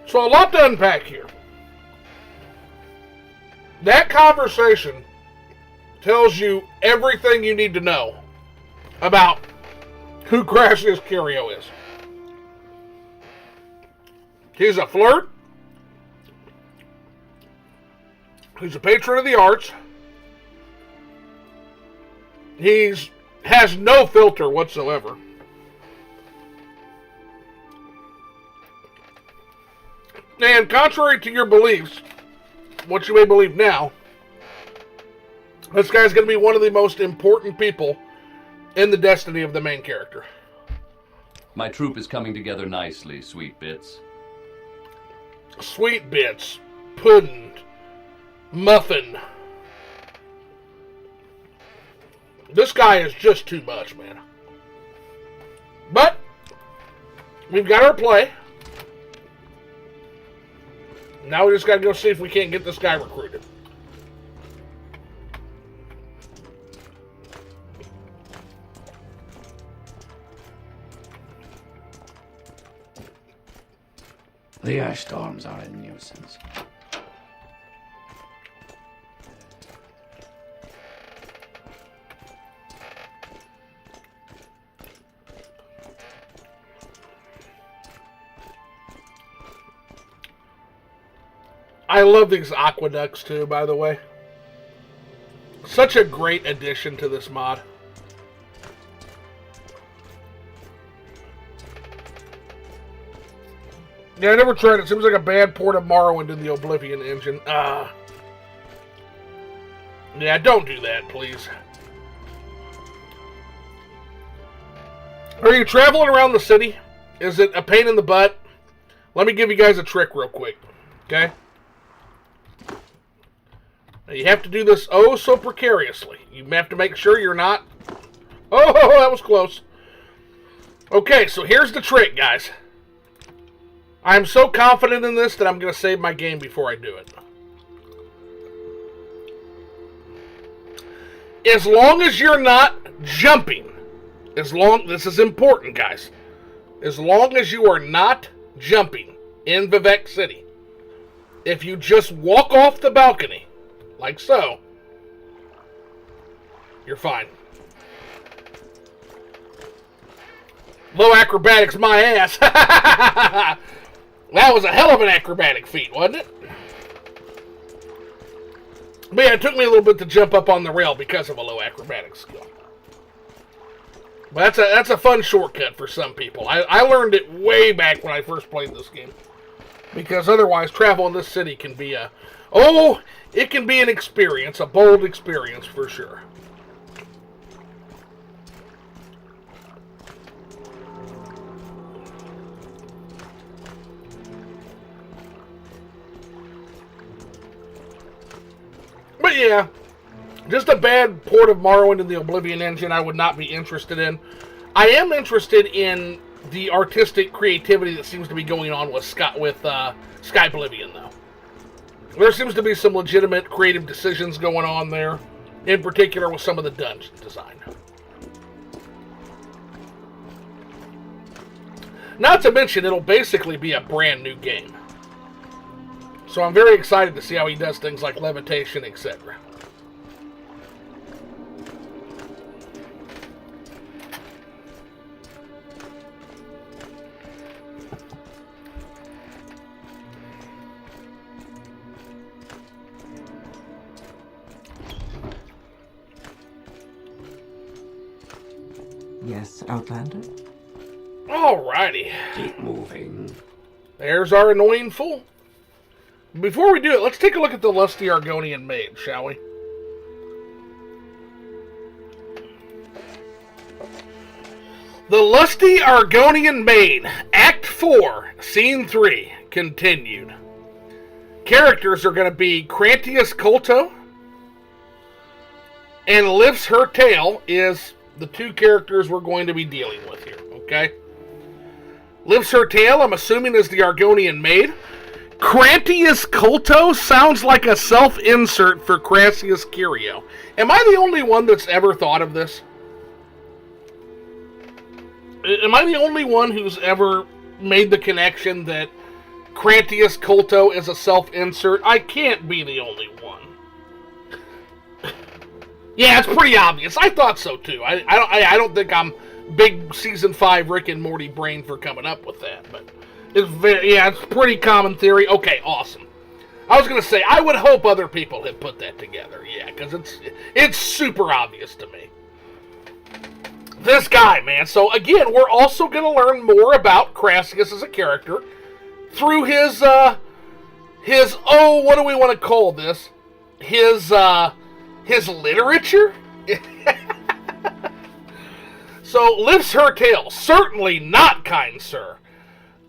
So a lot to unpack here. That conversation tells you everything you need to know about who Crassius Curio is. He's a flirt. He's a patron of the arts. Has no filter whatsoever. And contrary to your beliefs, what you may believe now, this guy's going to be one of the most important people in the destiny of the main character. My troupe is coming together nicely, sweet bits. Sweet bits, pudding, muffin. This guy is just too much, man. But we've got our play. Now we just gotta go see if we can't get this guy recruited. The ash storms are a nuisance. I love these aqueducts too, by the way. Such a great addition to this mod. Yeah, I never tried it. Seems like a bad port of Morrowind in the Oblivion engine. Yeah, don't do that, please. Are you traveling around the city? Is it a pain in the butt? Let me give you guys a trick real quick. Okay? Now, you have to do this oh so precariously. You have to make sure you're not... Oh, that was close. Okay, so here's the trick, guys. I'm so confident in this that I'm going to save my game before I do it. As long as you're not jumping, this is important, guys. As long as you are not jumping in Vivec City, if you just walk off the balcony, like so, you're fine. Low acrobatics, my ass. That was a hell of an acrobatic feat, wasn't it? But yeah, it took me a little bit to jump up on the rail because of a low acrobatic skill. But that's a fun shortcut for some people. I learned it way back when I first played this game. Because otherwise, travel in this city can be it can be an experience, a bold experience for sure. But yeah, just a bad port of Morrowind in the Oblivion engine I would not be interested in. I am interested in the artistic creativity that seems to be going on with Skyblivion, though. There seems to be some legitimate creative decisions going on there, in particular with some of the dungeon design. Not to mention, it'll basically be a brand new game. So I'm very excited to see how he does things like levitation, etc. Yes, Outlander? Alrighty. Keep moving. There's our annoying fool. Before we do it, let's take a look at the lusty Argonian maid, shall we? The lusty Argonian maid, Act 4, Scene 3, continued. Characters are going to be Crassius Curio and Lifts Her Tail is the two characters we're going to be dealing with here, okay? Lifts Her Tail, I'm assuming, is the Argonian maid. Crassius Curio sounds like a self-insert for Crassius Curio. Am I the only one that's ever thought of this? Am I the only one who's ever made the connection that Crassius Curio is a self-insert? I can't be the only one. Yeah, it's pretty obvious. I thought so too. I don't think I'm big season 5 Rick and Morty brain for coming up with that, but it's pretty common theory. Okay, awesome. I was gonna say I would hope other people had put that together. Yeah, because it's super obvious to me. This guy, man. So again, we're also gonna learn more about Crassius as a character through his what do we want to call this? His literature. So lifts her tail. Certainly not, kind sir.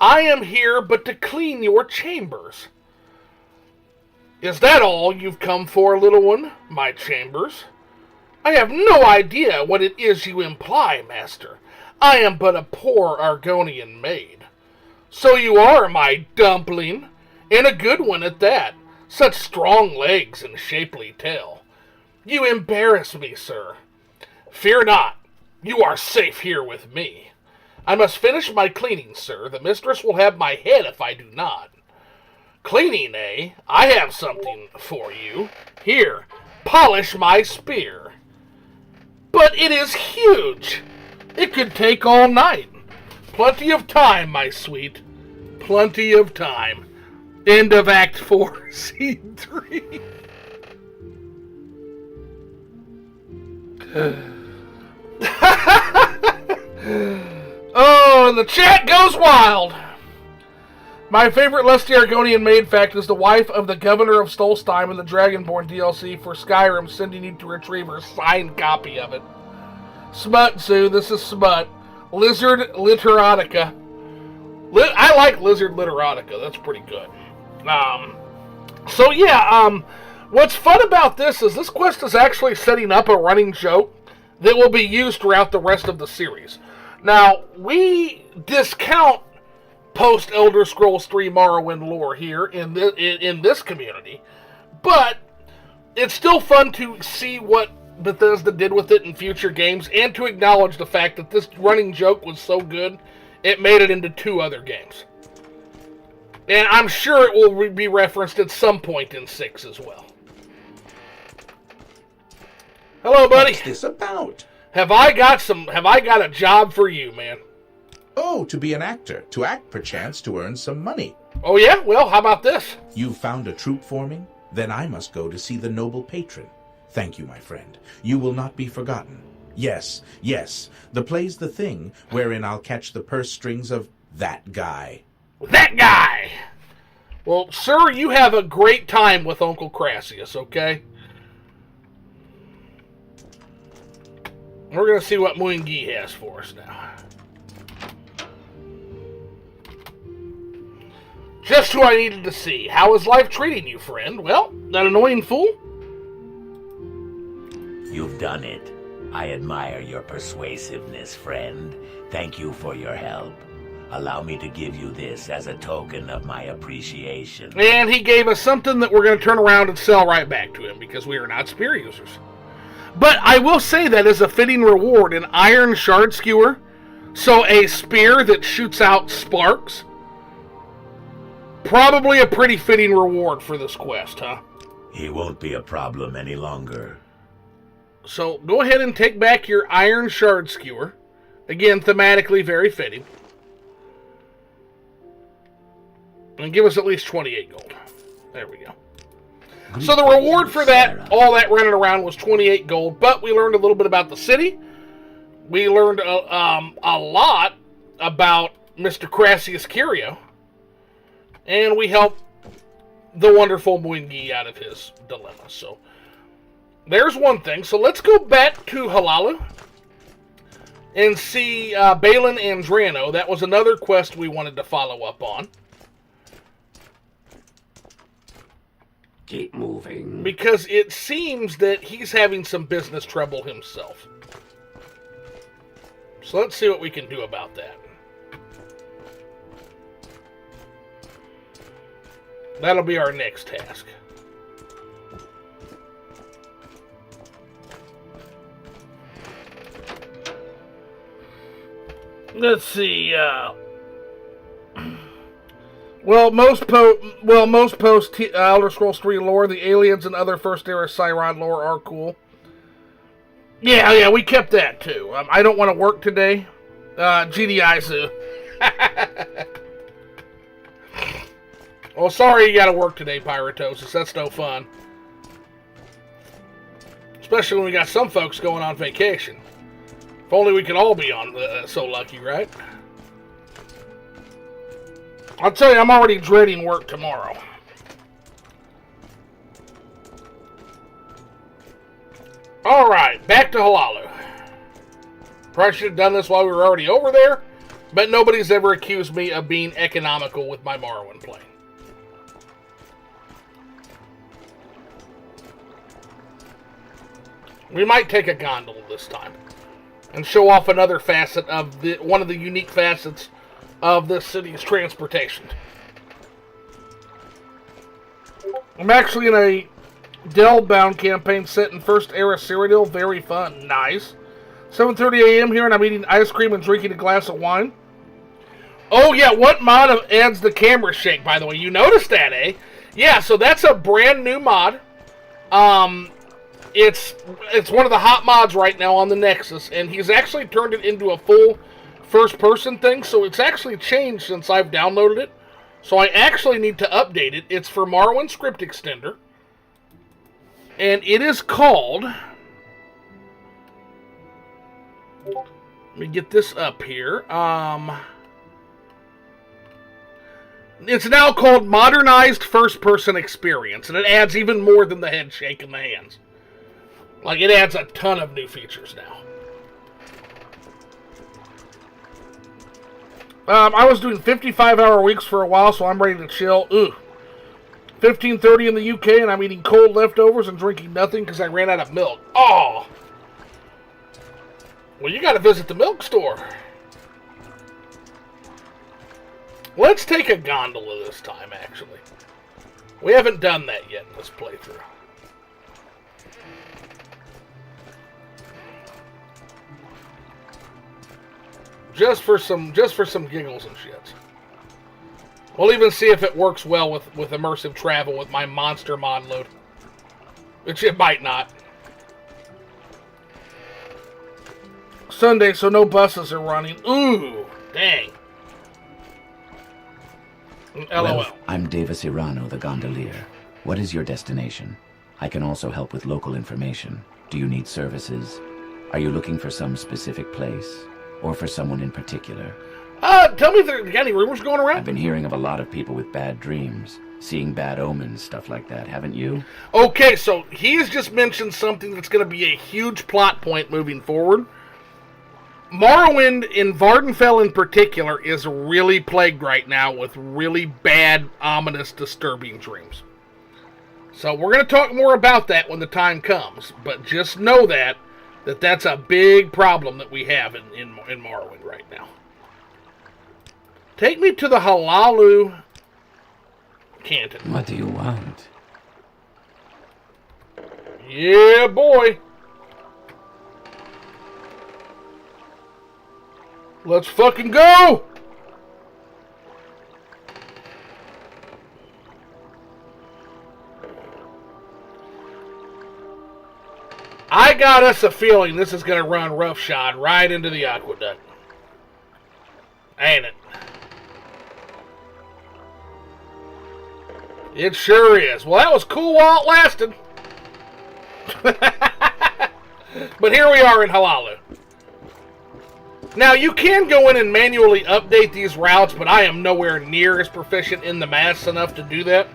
I am here but to clean your chambers. Is that all you've come for, little one? My chambers? I have no idea what it is you imply, master. I am but a poor Argonian maid. So you are, my dumpling, and a good one at that. Such strong legs and shapely tail. You embarrass me, sir. Fear not. You are safe here with me. I must finish my cleaning, sir. The mistress will have my head if I do not. Cleaning, eh? I have something for you. Here, polish my spear. But it is huge. It could take all night. Plenty of time, my sweet. Plenty of time. End of Act 4, Scene 3. Oh, and the chat goes wild. My favorite Lusty Argonian maid fact is the wife of the governor of Stolstein in the Dragonborn DLC for Skyrim sending you to retrieve her signed copy of it. Smut, Sue, this is Smut. Lizard Literotica. I like Lizard Literotica, that's pretty good. What's fun about this is this quest is actually setting up a running joke that will be used throughout the rest of the series. Now, we discount post-Elder Scrolls 3 Morrowind lore here in this community, but it's still fun to see what Bethesda did with it in future games, and to acknowledge the fact that this running joke was so good, it made it into 2 other games. And I'm sure it will be referenced at some point in 6 as well. Hello, buddy. What's this about? Have I got a job for you, man? Oh, to be an actor. To act, perchance, to earn some money. Oh, yeah? Well, how about this? You found a troupe for me? Then I must go to see the noble patron. Thank you, my friend. You will not be forgotten. Yes, the play's the thing, wherein I'll catch the purse strings of that guy. That guy! Well, sir, you have a great time with Uncle Crassius, okay? We're going to see what Muin-Ge has for us now. Just who I needed to see. How is life treating you, friend? Well, that annoying fool? You've done it. I admire your persuasiveness, friend. Thank you for your help. Allow me to give you this as a token of my appreciation. And he gave us something that we're going to turn around and sell right back to him, because we are not spear users. But I will say that as a fitting reward, an iron shard skewer, so a spear that shoots out sparks, probably a pretty fitting reward for this quest, huh? He won't be a problem any longer. So go ahead and take back your iron shard skewer. Again, thematically very fitting. And give us at least 28 gold. There we go. So the reward for that, all that running around, was 28 gold. But we learned a little bit about the city. We learned a lot about Mr. Crassius Curio. And we helped the wonderful Muin-Ge out of his dilemma. So there's one thing. So let's go back to Hlaalu and see Belen Andrano. That was another quest we wanted to follow up on. Keep moving. Because it seems that he's having some business trouble himself. So let's see what we can do about that. That'll be our next task. Let's see, most post Elder Scrolls 3 lore, the aliens and other First Era Siron lore are cool. Yeah, we kept that too. I don't want to work today. GDI Zoo. Well, sorry you gotta work today, Pyratosis. That's no fun. Especially when we got some folks going on vacation. If only we could all be on so lucky, right? I'll tell you, I'm already dreading work tomorrow. Alright, back to Hlaalu. Probably should have done this while we were already over there, but nobody's ever accused me of being economical with my Morrowind play. We might take a gondola this time and show off another facet of one of the unique facets of this city's transportation. I'm actually in a Delve-bound campaign set in First Era Cyrodiil. Very fun. Nice. 7:30 a.m. here, and I'm eating ice cream and drinking a glass of wine. Oh, yeah, what mod adds the camera shake, by the way? You noticed that, eh? Yeah, so that's a brand new mod. It's one of the hot mods right now on the Nexus, and he's actually turned it into a full first-person thing, so it's actually changed since I've downloaded it. So I actually need to update it. It's for Morrowind Script Extender. And it is called... Let me get this up here. It's now called Modernized First-Person Experience, and it adds even more than the head shake and the hands. Like, it adds a ton of new features now. I was doing 55-hour weeks for a while, so I'm ready to chill. Ooh. 15:30 in the UK, and I'm eating cold leftovers and drinking nothing because I ran out of milk. Oh! Well, you gotta visit the milk store. Let's take a gondola this time, actually. We haven't done that yet in this playthrough. Just for some giggles and shits. We'll even see if it works well with immersive travel with my monster mod load. Which it might not. Sunday, so no buses are running. Ooh, dang. LOL. Well, I'm Davis Irano, the gondolier. What is your destination? I can also help with local information. Do you need services? Are you looking for some specific place? Or for someone in particular? Tell me if there got any rumors going around? I've been hearing of a lot of people with bad dreams. Seeing bad omens, stuff like that, haven't you? Okay, so he's just mentioned something that's going to be a huge plot point moving forward. Morrowind, in Vardenfell in particular, is really plagued right now with really bad, ominous, disturbing dreams. So we're going to talk more about that when the time comes. But just know that's a big problem that we have in Morrowind right now. Take me to the Halalu Canton. What do you want? Yeah, boy. Let's fucking go! I got us a feeling this is going to run roughshod right into the aqueduct. Ain't it? It sure is. Well, that was cool while it lasted. But here we are in Halalu. Now, you can go in and manually update these routes, but I am nowhere near as proficient in the maths enough to do that.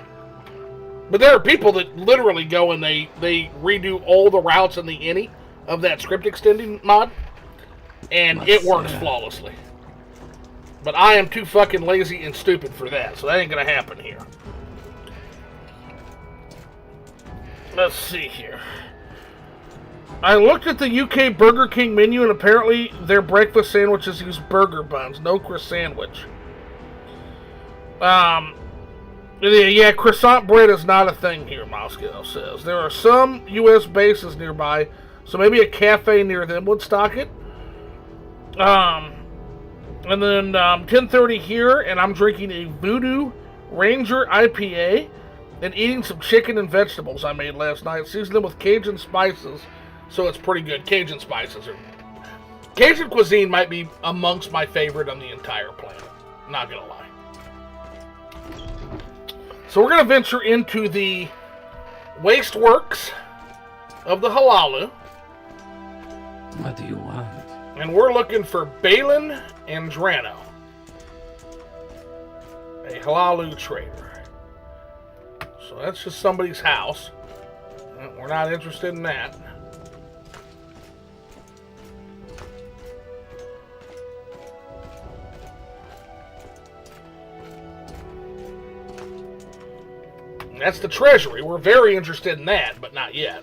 But there are people that literally go and they redo all the routes in the INI of that script extending mod, and it works flawlessly. But I am too fucking lazy and stupid for that, so that ain't gonna happen here. Let's see here. I looked at the UK Burger King menu, and apparently their breakfast sandwiches use burger buns, no croissant sandwich. Yeah, croissant bread is not a thing here, Moscow says. There are some U.S. bases nearby, so maybe a cafe near them would stock it. And then 10:30 here, and I'm drinking a Voodoo Ranger IPA and eating some chicken and vegetables I made last night. Seasoned them with Cajun spices, so it's pretty good. Cajun cuisine might be amongst my favorite on the entire planet. Not gonna lie. So we're gonna venture into the waste works of the Halalu. What do you want? And we're looking for Belen Andrano, a Halalu trader. So that's just somebody's house. We're not interested in that. That's the treasury. We're very interested in that, but not yet.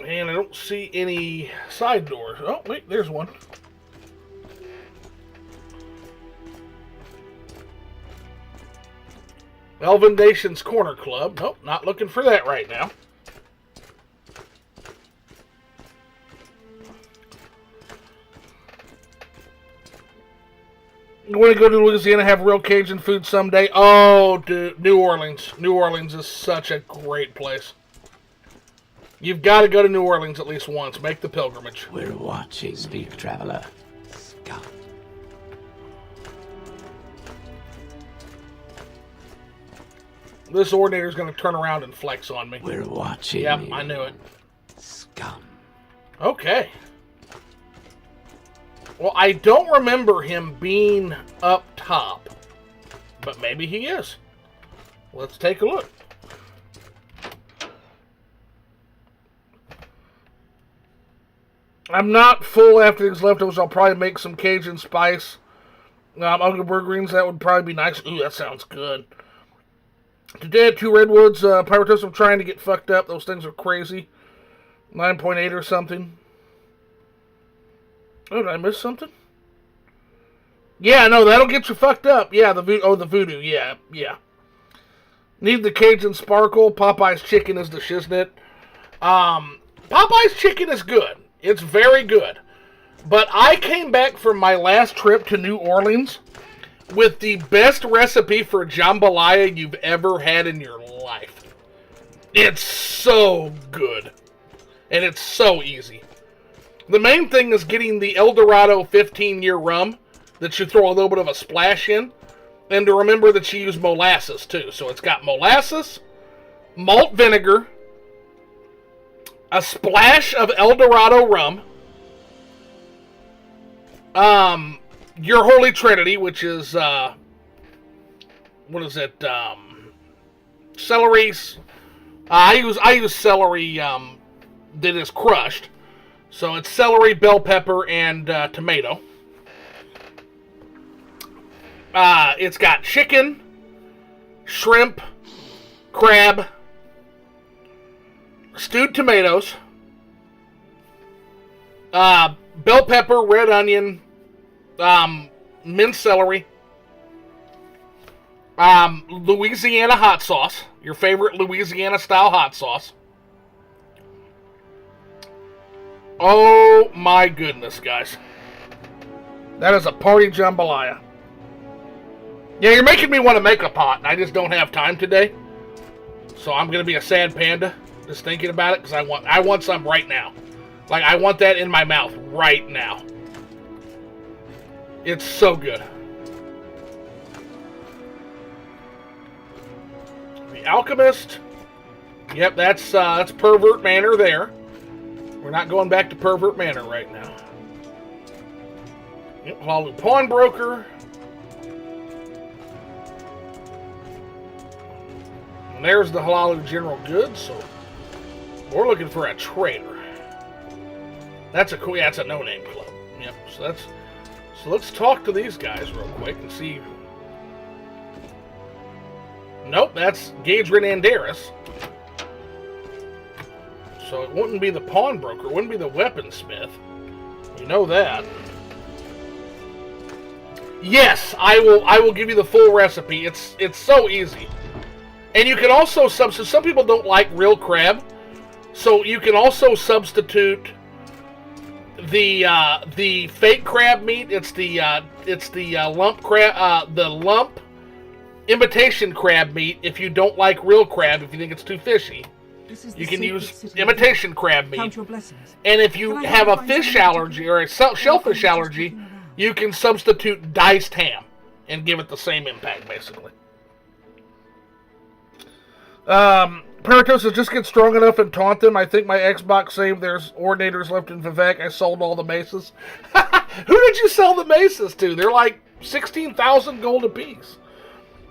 And I don't see any side doors. Oh, wait, there's one. Elven Nation's Corner Club. Nope, not looking for that right now. You want to go to Louisiana, have real Cajun food someday? Oh, dude, New Orleans. New Orleans is such a great place. You've got to go to New Orleans at least once. Make the pilgrimage. We're watching. Speak, traveler. Scum. This ordinator's going to turn around and flex on me. We're watching. Yep, I knew it. Scum. Okay. Well, I don't remember him being up top, but maybe he is. Let's take a look. I'm not full after these leftovers. I'll probably make some Cajun spice. Uncle Greens, that would probably be nice. Ooh, that sounds good. Today at 2 Redwoods, Pyrotos, I'm trying to get fucked up. Those things are crazy. 9.8 or something. Oh, did I miss something? Yeah, no, that'll get you fucked up. Yeah, the voodoo. Yeah. Need the Cajun sparkle. Popeye's chicken is the shiznit. Popeye's chicken is good. It's very good. But I came back from my last trip to New Orleans with the best recipe for jambalaya you've ever had in your life. It's so good. And it's so easy. The main thing is getting the El Dorado 15-year rum that you throw a little bit of a splash in. And to remember that you use molasses too. So it's got molasses, malt vinegar, a splash of El Dorado rum, your Holy Trinity, which is, what is it, celery, I use celery, that is crushed, so it's celery, bell pepper, and, tomato. It's got chicken, shrimp, crab, stewed tomatoes, bell pepper, red onion, minced celery, Louisiana hot sauce, your favorite Louisiana style hot sauce. Oh my goodness, guys. That is a party jambalaya. Yeah, you're making me want to make a pot, and I just don't have time today. So I'm going to be a sad panda just thinking about it, because I want some right now. Like, I want that in my mouth right now. It's so good. The Alchemist. Yep, that's Pervert Manor there. We're not going back to Pervert Manor right now. Yep, Halu Pawnbroker. And there's the Halalu General Goods, so we're looking for a trader. That's a cool, yeah, it's a no-name club. Yep, so let's talk to these guys real quick and see. Nope, that's Gage Renandaris. So it wouldn't be the pawnbroker, it wouldn't be the weaponsmith. You know that. Yes, I will give you the full recipe. It's so easy. And you can also substitute, some people don't like real crab, so you can also substitute the fake crab meat. It's the lump crab, the lump imitation crab meat. If you don't like real crab, if you think it's too fishy, you can use imitation crab meat. Count your blessings. And if you have a fish allergy or a shellfish allergy, you can substitute diced ham and give it the same impact, basically. Paratos, just get strong enough and taunt them. I think my Xbox saved there's ordinators left in Vivec. I sold all the maces. Who did you sell the maces to? They're like 16,000 gold apiece.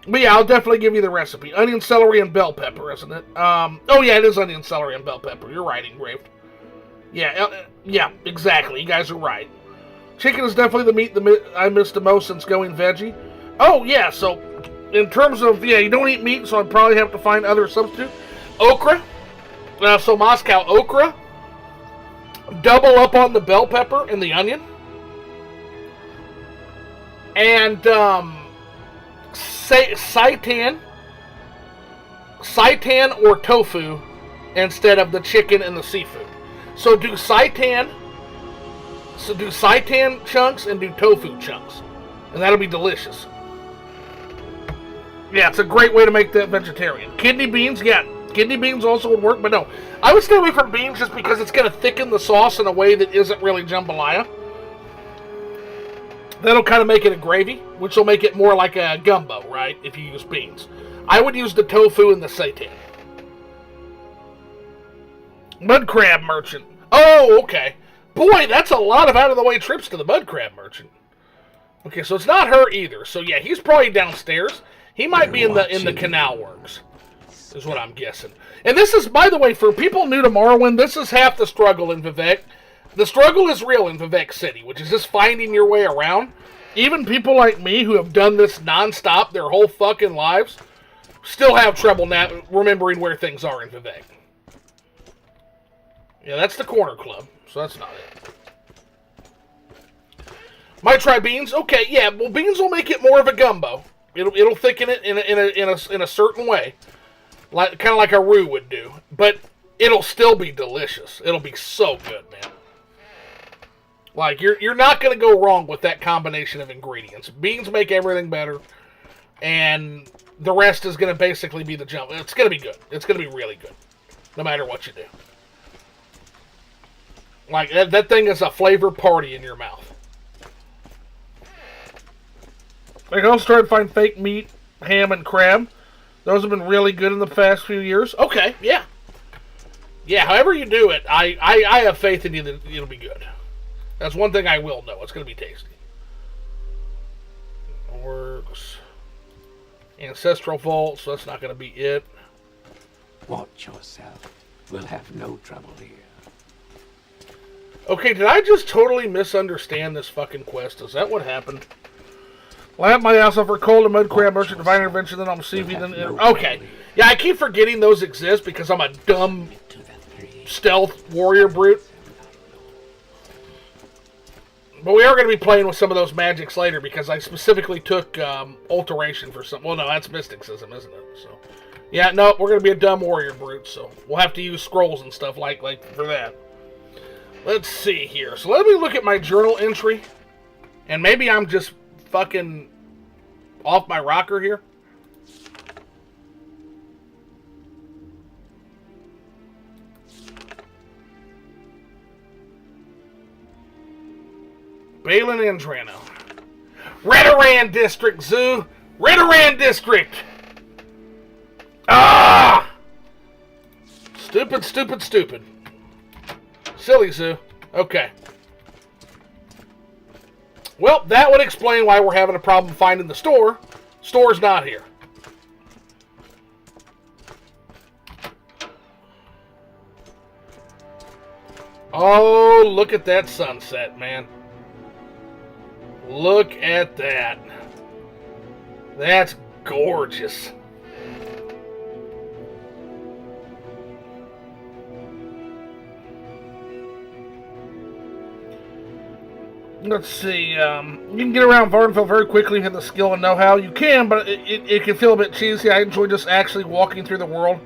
But yeah, I'll definitely give you the recipe. Onion, celery, and bell pepper, isn't it? Oh yeah, it is onion, celery, and bell pepper. You're right, Engraved. Yeah, exactly. You guys are right. Chicken is definitely the meat I missed the most since going veggie. Oh yeah, so in terms of, yeah, you don't eat meat, so I'd probably have to find other substitute. Okra. So Moscow okra. Double up on the bell pepper and the onion. And, seitan or tofu instead of the chicken and the seafood. So do seitan chunks and do tofu chunks. And that'll be delicious. Yeah, it's a great way to make that vegetarian. Kidney beans, yeah. Kidney beans also would work, but no. I would stay away from beans just because it's going to thicken the sauce in a way that isn't really jambalaya. That'll kind of make it a gravy, which will make it more like a gumbo, right, if you use beans. I would use the tofu and the seitan. Mud crab merchant. Oh, okay. Boy, that's a lot of out-of-the-way trips to the mud crab merchant. Okay, so it's not her either. So yeah, he's probably downstairs. He might be in the canal works, is what I'm guessing. And this is, by the way, for people new to Morrowind, this is half the struggle in Vivec. The struggle is real in Vivec City, which is just finding your way around. Even people like me who have done this nonstop their whole fucking lives still have trouble now remembering where things are in Vivec. Yeah, that's the corner club, so that's not it. Might try beans. Okay, yeah. Well, beans will make it more of a gumbo. It'll thicken it in a certain way, like kind of like a roux would do. But it'll still be delicious. It'll be so good, man. Like you're not gonna go wrong with that combination of ingredients. Beans make everything better, and the rest is gonna basically be the jump. It's gonna be good. It's gonna be really good, no matter what you do. Like that thing is a flavor party in your mouth. I can also try to find fake meat, ham, and crab. Those have been really good in the past few years. Okay, yeah. Yeah, however you do it, I have faith in you that it'll be good. That's one thing I will know. It's going to be tasty. Works. Ancestral vault, so that's not going to be it. Watch yourself. We'll have no trouble here. Okay, did I just totally misunderstand this fucking quest? Is that what happened? Lamp my ass off for cold and mud crab merchant divine intervention, then I'm see if then. Okay. Yeah, I keep forgetting those exist because I'm a dumb stealth warrior brute. But we are going to be playing with some of those magics later because I specifically took alteration for some. Well, no, that's mysticism, isn't it? So, yeah, no, we're going to be a dumb warrior brute, so we'll have to use scrolls and stuff like for that. Let's see here. So let me look at my journal entry, and maybe I'm just fucking off my rocker here. Belen Andrano. Redoran District, Zoo! Redoran District! Ah! Stupid, stupid, stupid. Silly, Zoo. Okay. Well, that would explain why we're having a problem finding the store. Store's not here. Oh, look at that sunset, man. Look at that. That's gorgeous. Let's see, you can get around Vardenfell very quickly if you have the skill and know-how. You can, but it can feel a bit cheesy. I enjoy just actually walking through the world,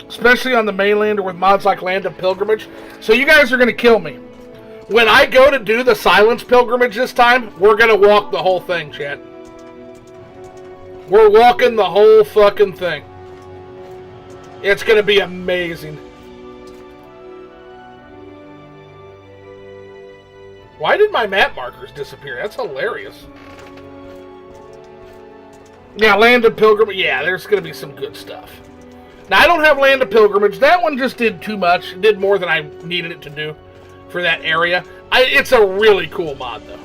especially on the mainland or with mods like Land of Pilgrimage. So you guys are going to kill me. When I go to do the Silence Pilgrimage this time, we're going to walk the whole thing, chat. We're walking the whole fucking thing. It's going to be amazing. Why did my map markers disappear? That's hilarious. Yeah, Land of Pilgrimage. Yeah, there's going to be some good stuff. Now, I don't have Land of Pilgrimage. That one just did too much. It did more than I needed it to do for that area. It's a really cool mod, though.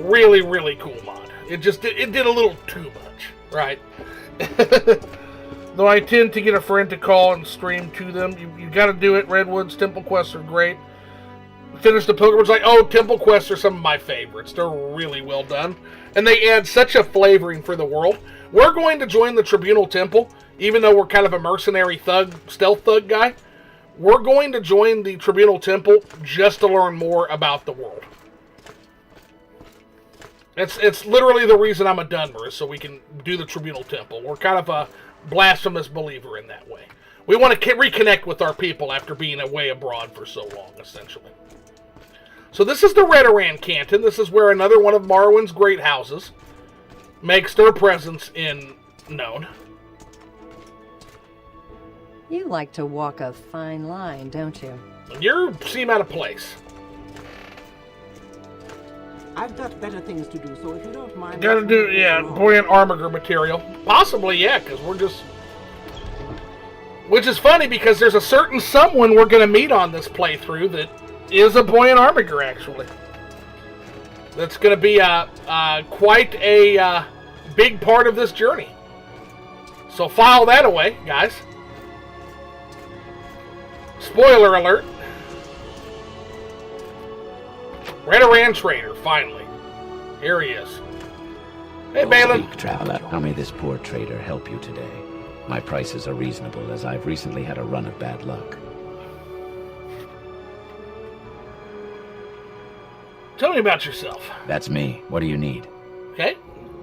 Really, really cool mod. It did a little too much, right? Though I tend to get a friend to call and stream to them. You got to do it. Redwoods, Temple Quests are great. Finish the Pilgrimage. Like, oh, Temple Quests are some of my favorites. They're really well done. And they add such a flavoring for the world. We're going to join the Tribunal Temple, even though we're kind of a mercenary thug, stealth thug guy. We're going to join the Tribunal Temple just to learn more about the world. It's literally the reason I'm a Dunmer, is so we can do the Tribunal Temple. We're kind of a blasphemous believer in that way. We want to reconnect with our people after being away abroad for so long, essentially. So this is the Redoran Canton. This is where another one of Morrowind's great houses makes their presence known. You like to walk a fine line, don't you? You seem out of place. I've got better things to do, so if you don't mind... Gotta do, yeah, buoyant armor material. Possibly, yeah, because we're just... Which is funny, because there's a certain someone we're going to meet on this playthrough that is a buoyant armor, actually. That's going to be quite a big part of this journey. So file that away, guys. Spoiler alert. Redoran Trader, finally. Here he is. Hey, Belen. Speak, traveler. How may this poor trader help you today? My prices are reasonable, as I've recently had a run of bad luck. Tell me about yourself. That's me. What do you need? Okay.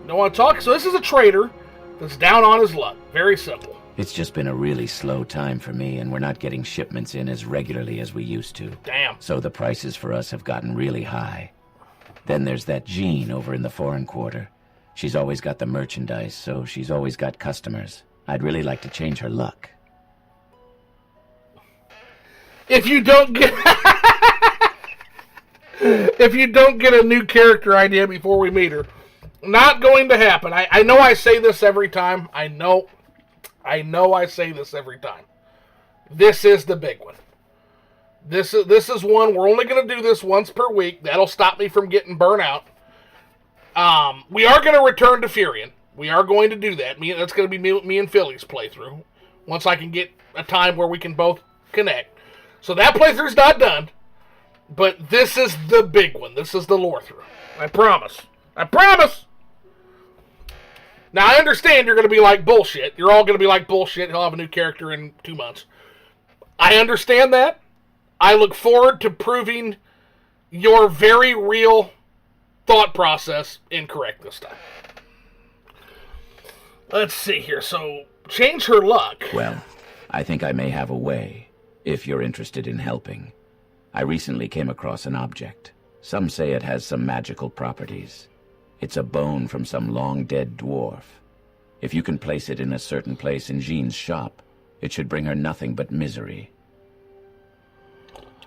Don't want to talk? So this is a trader that's down on his luck. Very simple. It's just been a really slow time for me, and we're not getting shipments in as regularly as we used to. Damn. So the prices for us have gotten really high. Then there's that Jeanne over in the foreign quarter. She's always got the merchandise, so she's always got customers. I'd really like to change her luck. If you don't get... if you don't get a new character idea before we meet her, not going to happen. I know I say this every time. I know I say this every time. This is the big one. This is one, we're only going to do this once per week. That'll stop me from getting burnt out. We are going to return to Furion. We are going to do that. That's going to be me and Philly's playthrough. Once I can get a time where we can both connect. So that playthrough's not done. But this is the big one. This is the lore through. I promise. I promise! Now, I understand you're going to be like, bullshit. You're all going to be like, bullshit. He'll have a new character in 2 months. I understand that. I look forward to proving your very real thought process incorrect this time. Let's see here. So, change her luck. Well, I think I may have a way, if you're interested in helping. I recently came across an object. Some say it has some magical properties. It's a bone from some long-dead dwarf. If you can place it in a certain place in Jeanne's shop, it should bring her nothing but misery.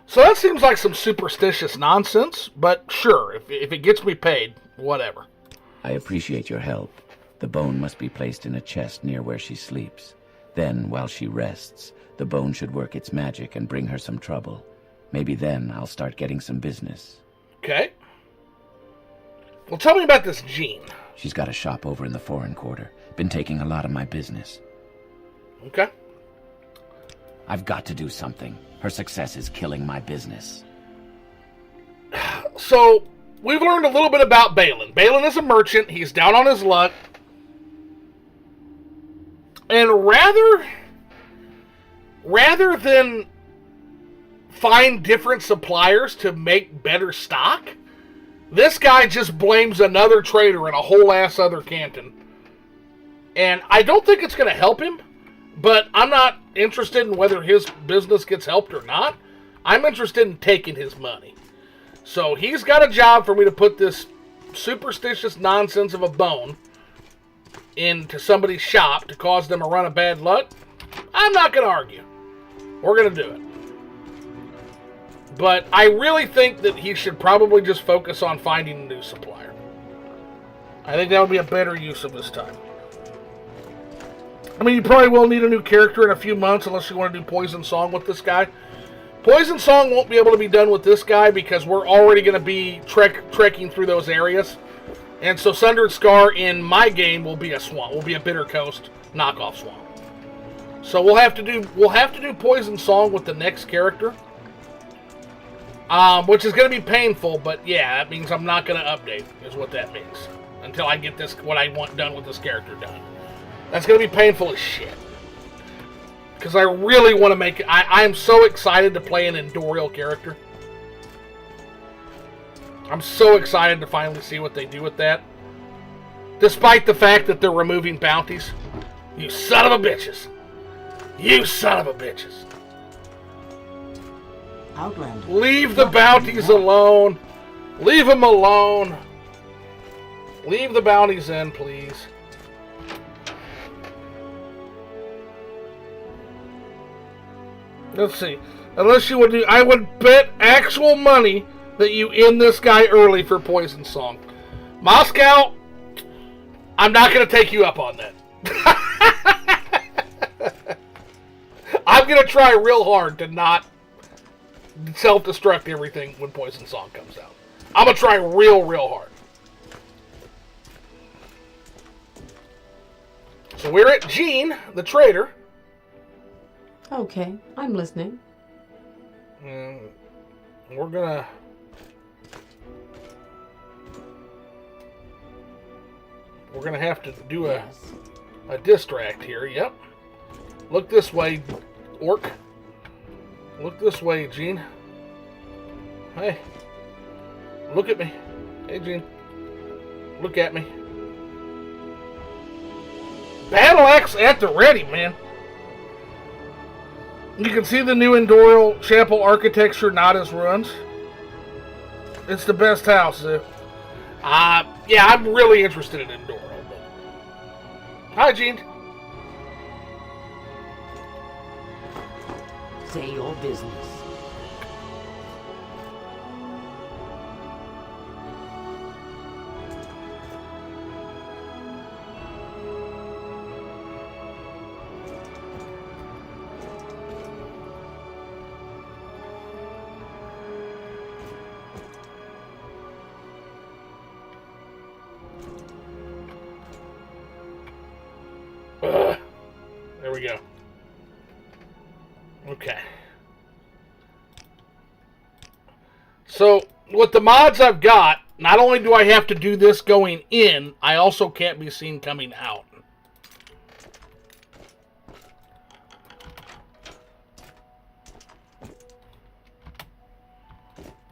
So that seems like some superstitious nonsense, but sure, if it gets me paid, whatever. I appreciate your help. The bone must be placed in a chest near where she sleeps. Then, while she rests, the bone should work its magic and bring her some trouble. Maybe then I'll start getting some business. Okay. Well, tell me about this Jeanne. She's got a shop over in the foreign quarter. Been taking a lot of my business. Okay. I've got to do something. Her success is killing my business. So, we've learned a little bit about Belen. Belen is a merchant. He's down on his luck. And rather than find different suppliers to make better stock, this guy just blames another trader in a whole ass other canton. And I don't think it's going to help him, but I'm not interested in whether his business gets helped or not. I'm interested in taking his money. So he's got a job for me to put this superstitious nonsense of a bone into somebody's shop to cause them a run of bad luck. I'm not going to argue. We're going to do it. But I really think that he should probably just focus on finding a new supplier. I think that would be a better use of his time. I mean, you probably will need a new character in a few months unless you want to do Poison Song with this guy. Poison Song won't be able to be done with this guy because we're already going to be trekking through those areas. And so Sundered Scar in my game will be a swamp. Will be a Bitter Coast knockoff swamp. So we'll have to do Poison Song with the next character. Which is going to be painful, but yeah, that means I'm not going to update, is what that means. Until I get what I want done with this character done. That's going to be painful as shit. Because I really want to make it... I am so excited to play an Endorial character. I'm so excited to finally see what they do with that. Despite the fact that they're removing bounties. You son of a bitches. You son of a bitches. Outlander. Leave the bounties alone. Leave them alone. Leave the bounties in, please. Let's see. Unless you would do... I would bet actual money that you end this guy early for Poison Song. Moscow, I'm not going to take you up on that. I'm going to try real hard to not self-destruct everything when Poison Song comes out. I'm going to try real hard. So we're at Jeanne, the trader. Okay, I'm listening. We're gonna... have to do a distract here. Yep. Look this way, orc. Look this way, Jeanne. Hey. Look at me. Hey, Jeanne. Look at me. Battle axe at the ready, man. You can see the new Endoro chapel architecture, not as ruins. It's the best house. Yeah, I'm really interested in Endoro. Hi, Jeanne. Say your business. There we go. Okay. So, with the mods I've got, not only do I have to do this going in, I also can't be seen coming out.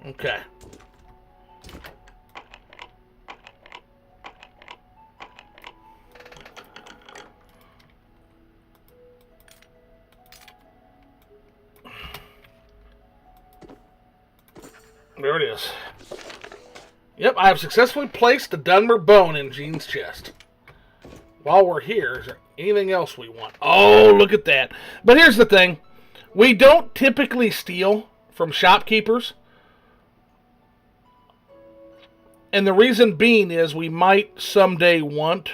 Okay. There it is. Yep, I have successfully placed the Dunmer bone in Jeanne's chest. While we're here, is there anything else we want? Oh, look at that. But here's the thing. We don't typically steal from shopkeepers. And the reason being is we might someday want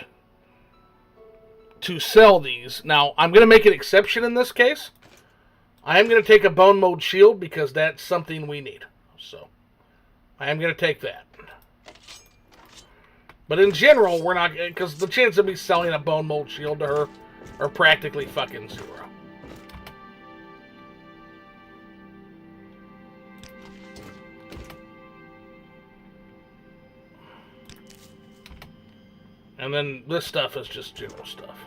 to sell these. Now, I'm going to make an exception in this case. I am going to take a bone mode shield because that's something we need. So, I am going to take that. But in general, we're not... Because the chance of me selling a bone mold shield to her are practically fucking zero. And then this stuff is just general stuff.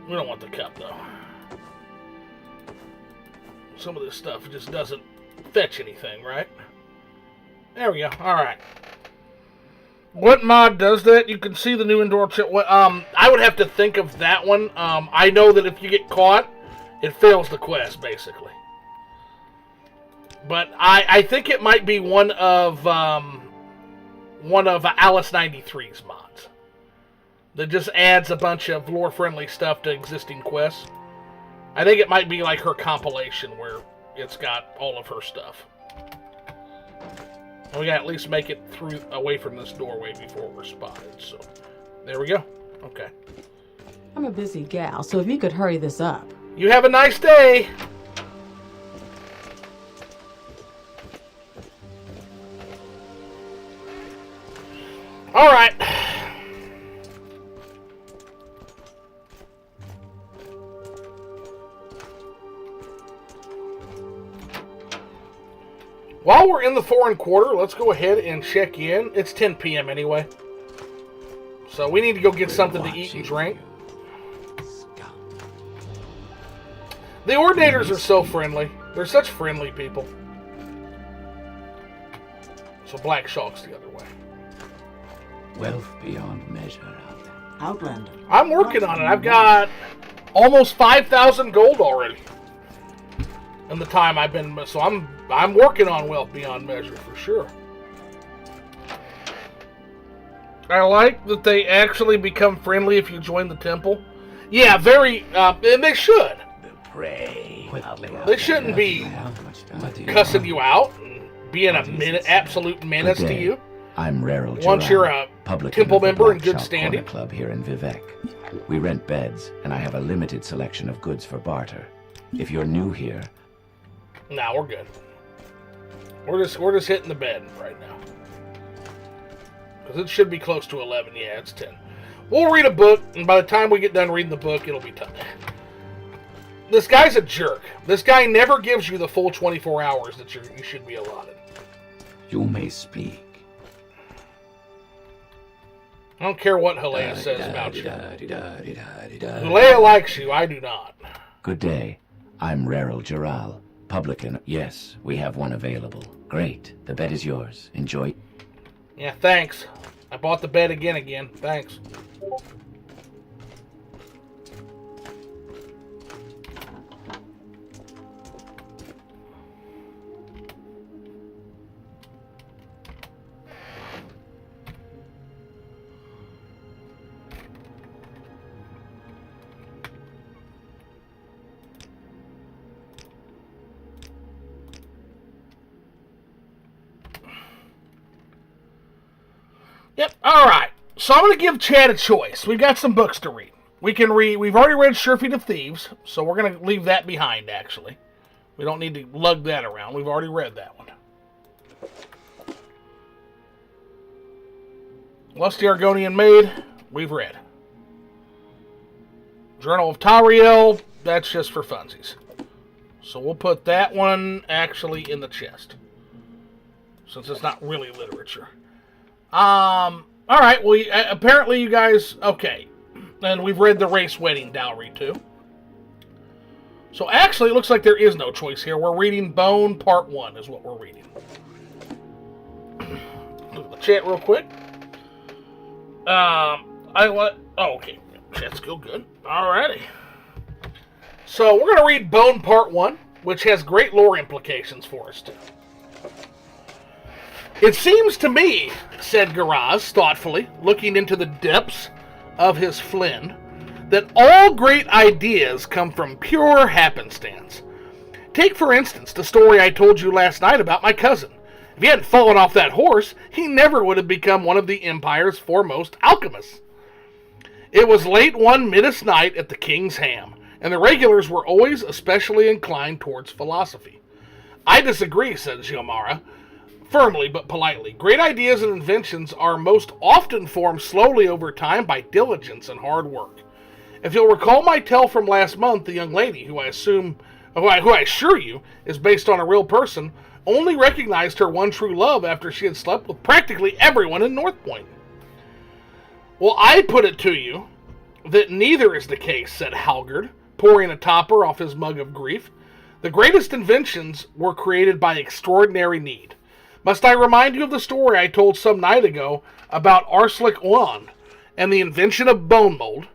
We don't want the cup, though. Some of this stuff just doesn't fetch anything, right? There we go. Alright. What mod does that? You can see the new indoor chip. I would have to think of that one. I know that if you get caught, it fails the quest, basically. But I think it might be one of Alice 93's mods. That just adds a bunch of lore-friendly stuff to existing quests. I think it might be like her compilation where it's got all of her stuff. And we gotta at least make it through away from this doorway before we're spotted. So, there we go. Okay. I'm a busy gal, so if you could hurry this up. You have a nice day! Alright. While we're in the foreign quarter, let's go ahead and check in. It's 10 p.m. anyway. So we need to go get something to eat and drink. The Ordinators are so friendly. They're such friendly people. So Black Shawk's the other way. Wealth beyond measure out there. Outlander. I'm working on it. I've got almost 5,000 gold already. in the time I've been. So I'm working on wealth beyond measure for sure. I like that they actually become friendly if you join the temple. Yeah, very. And they should. Pray. They shouldn't be cussing you out and being absolute menace to you. I'm Rarel Once you're a temple member in good standing. Club here in Vivec. We rent beds, and I have a limited selection of goods for barter. If you're new here, nah, we're good. We're just hitting the bed right now. Because it should be close to 11. Yeah, it's 10. We'll read a book, and by the time we get done reading the book, it'll be time. This guy's a jerk. This guy never gives you the full 24 hours that you should be allotted. you may speak. I don't care what Halea says about you. Halea likes you, I do not. Good day. I'm Rarel Giral, publican. Yes, we have one available. Great. The bed is yours. Enjoy. Yeah, thanks. I bought the bed again. Thanks. Yep, alright. So I'm going to give Chad a choice. We've got some books to read. We've already read Surfeit of Thieves, so we're going to leave that behind, actually. We don't need to lug that around. We've already read that one. Lusty Argonian Maid, we've read. Journal of Tariel, that's just for funsies. So we'll put that one actually in the chest, since it's not really literature. Alright, well, apparently you guys, okay. And we've read the Race Wedding Dowry, too. So actually, it looks like there is no choice here. We're reading Bone Part 1 is what we're reading. Look at the chat real quick. Okay. Chat's still good. Alrighty. So, we're going to read Bone Part 1, which has great lore implications for us, too. It seems to me, said Garaz thoughtfully, looking into the depths of his flint, that all great ideas come from pure happenstance. Take, for instance, the story I told you last night about my cousin. If he hadn't fallen off that horse, he never would have become one of the Empire's foremost alchemists. It was late one midday night at the King's Ham, and the regulars were always especially inclined towards philosophy. I disagree, said Xiomara, firmly but politely. Great ideas and inventions are most often formed slowly over time by diligence and hard work. If you'll recall my tale from last month, the young lady, who I assure you is based on a real person, only recognized her one true love after she had slept with practically everyone in North Point. Well, I put it to you that neither is the case, said Halgard, pouring a topper off his mug of grief. The greatest inventions were created by extraordinary need. Must I remind you of the story I told some night ago about Arslic Wand and the invention of bone mold?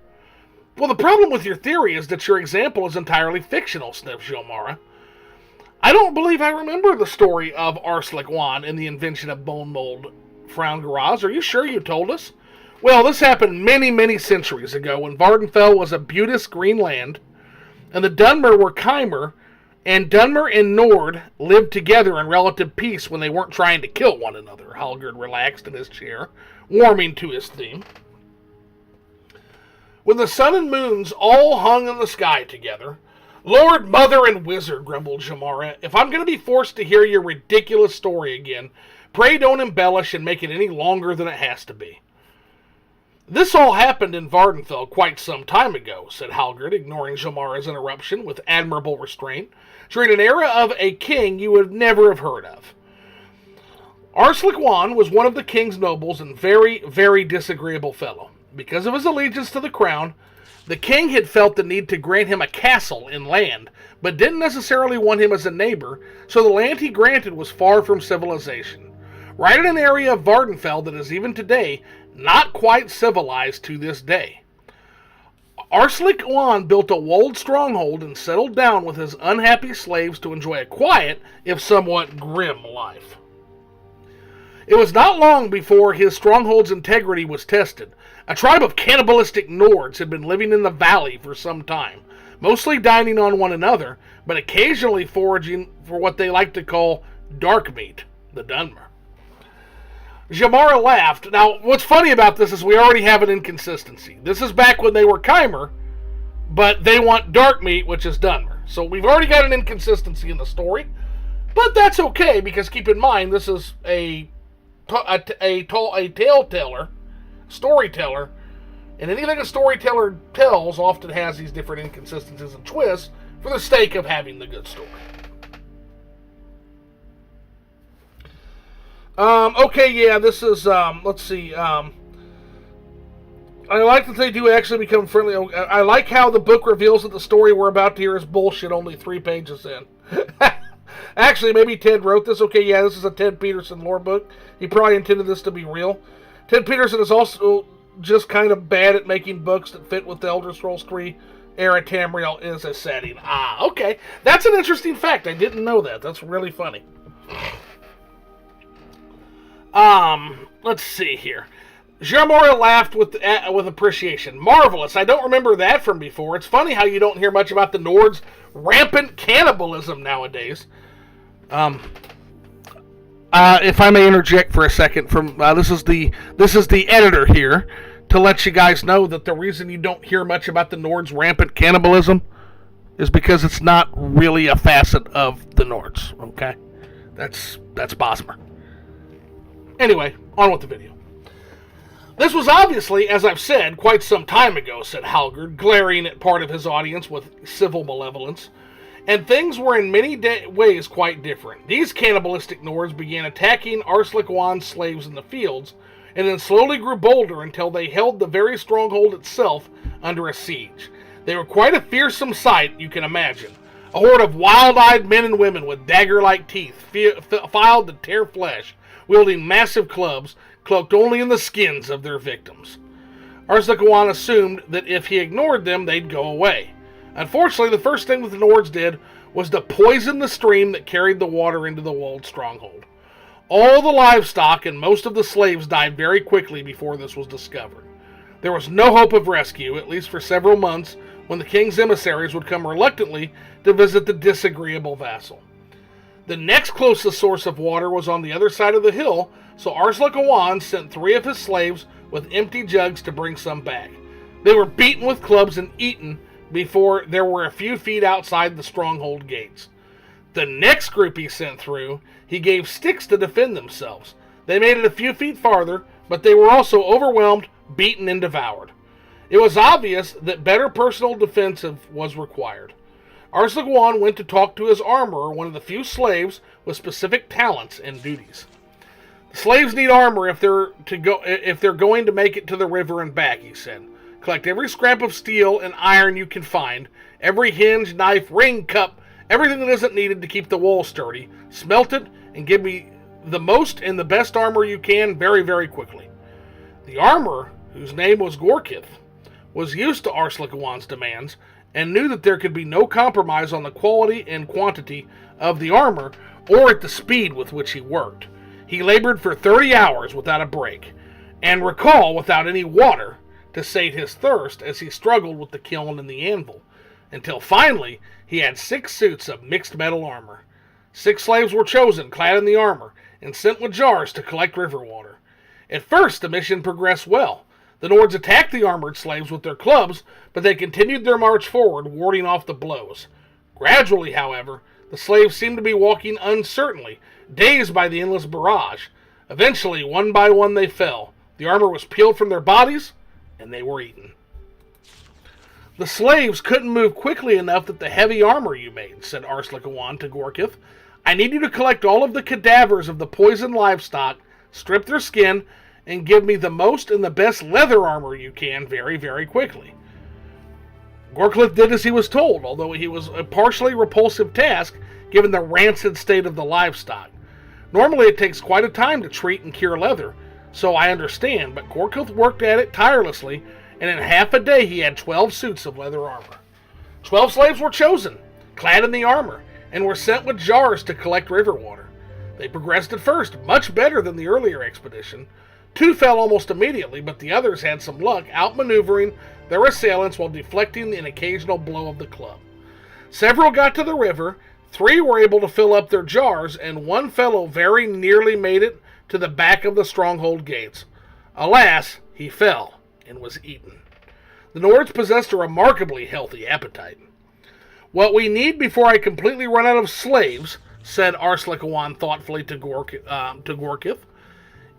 Well, the problem with your theory is that your example is entirely fictional, sniffed Xiomara. I don't believe I remember the story of Arslic Wand and the invention of bone mold, frowned Garaz. Are you sure you told us? Well, this happened many, many centuries ago when Vardenfell was a beauteous green land, and the Dunmer were Chimer, and Dunmer and Nord lived together in relative peace when they weren't trying to kill one another. Halgard relaxed in his chair, warming to his theme. When the sun and moons all hung in the sky together, Lord, Mother, and Wizard, grumbled Xiomara, if I'm going to be forced to hear your ridiculous story again, pray don't embellish and make it any longer than it has to be. This all happened in Vardenfell quite some time ago, said Halgard, ignoring Xiomara's interruption with admirable restraint, during an era of a king you would never have heard of. Arslic Wand was one of the king's nobles and very, very disagreeable fellow. Because of his allegiance to the crown, the king had felt the need to grant him a castle in land, but didn't necessarily want him as a neighbor, so the land he granted was far from civilization. Right in an area of Vardenfell that is even today not quite civilized to this day. Arslik Juan built a walled stronghold and settled down with his unhappy slaves to enjoy a quiet, if somewhat grim, life. It was not long before his stronghold's integrity was tested. A tribe of cannibalistic Nords had been living in the valley for some time, mostly dining on one another, but occasionally foraging for what they like to call dark meat, the Dunmer. Jamara laughed. Now, what's funny about this is we already have an inconsistency. This is back when they were Chimer, but they want dark meat, which is Dunmer. So we've already got an inconsistency in the story, but that's okay, because keep in mind, this is a tale-teller, storyteller, and anything a storyteller tells often has these different inconsistencies and twists for the sake of having the good story. Okay, yeah, this is, let's see, I like that they do actually become friendly. I like how the book reveals that the story we're about to hear is bullshit only 3 pages in. Actually, maybe Ted wrote this. Okay, yeah, this is a Ted Peterson lore book. He probably intended this to be real. Ted Peterson is also just kind of bad at making books that fit with the Elder Scrolls 3 era Tamriel is a setting. Ah, okay. That's an interesting fact. I didn't know that. That's really funny. Let's see here. Jamora laughed with appreciation. Marvelous. I don't remember that from before. It's funny how you don't hear much about the Nords' rampant cannibalism nowadays. If I may interject for a second, from this is the editor here to let you guys know that the reason you don't hear much about the Nords' rampant cannibalism is because it's not really a facet of the Nords. Okay, that's Bosmer. Anyway, on with the video. This was obviously, as I've said, quite some time ago, said Halgard, glaring at part of his audience with civil malevolence. And things were in many ways quite different. These cannibalistic Nords began attacking Arslik Juan's slaves in the fields, and then slowly grew bolder until they held the very stronghold itself under a siege. They were quite a fearsome sight, you can imagine. A horde of wild-eyed men and women with dagger-like teeth, filed to tear flesh, wielding massive clubs, cloaked only in the skins of their victims. Arslik Juan assumed that if he ignored them, they'd go away. Unfortunately, the first thing that the Nords did was to poison the stream that carried the water into the walled stronghold. All the livestock and most of the slaves died very quickly before this was discovered. There was no hope of rescue, at least for several months, when the king's emissaries would come reluctantly to visit the disagreeable vassal. The next closest source of water was on the other side of the hill, so Arslik Juan sent 3 of his slaves with empty jugs to bring some back. They were beaten with clubs and eaten before there were a few feet outside the stronghold gates. The next group he sent through, he gave sticks to defend themselves. They made it a few feet farther, but they were also overwhelmed, beaten, and devoured. It was obvious that better personal defense was required. Arslik Juan went to talk to his armorer, one of the few slaves with specific talents and duties. The slaves need armor if they're going to make it to the river and back, he said. Collect every scrap of steel and iron you can find, every hinge, knife, ring, cup, everything that isn't needed to keep the wall sturdy. Smelt it and give me the most and the best armor you can very, very quickly. The armorer, whose name was Gorkith, was used to Arslik Juan's demands and knew that there could be no compromise on the quality and quantity of the armor or at the speed with which he worked. He labored for 30 hours without a break, and recall without any water to sate his thirst as he struggled with the kiln and the anvil, until finally he had 6 suits of mixed metal armor. 6 slaves were chosen, clad in the armor, and sent with jars to collect river water. At first the mission progressed well. The Nords attacked the armored slaves with their clubs, but they continued their march forward, warding off the blows. Gradually, however, the slaves seemed to be walking uncertainly, dazed by the endless barrage. Eventually, one by one they fell. The armor was peeled from their bodies, and they were eaten. The slaves couldn't move quickly enough that the heavy armor you made, said Arslik Juan to Gorkith. I need you to collect all of the cadavers of the poisoned livestock, strip their skin, and give me the most and the best leather armor you can very, very quickly. Gorkith did as he was told, although he was a partially repulsive task given the rancid state of the livestock. Normally it takes quite a time to treat and cure leather, so I understand, but Gorkith worked at it tirelessly and in half a day he had 12 suits of leather armor. 12 slaves were chosen, clad in the armor, and were sent with jars to collect river water. They progressed at first, much better than the earlier expedition. 2 fell almost immediately, but the others had some luck, outmaneuvering their assailants while deflecting an occasional blow of the club. Several got to the river, 3 were able to fill up their jars, and 1 fellow very nearly made it to the back of the stronghold gates. Alas, he fell and was eaten. The Nords possessed a remarkably healthy appetite. "What we need before I completely run out of slaves," said Arslakawan thoughtfully to Gorkith,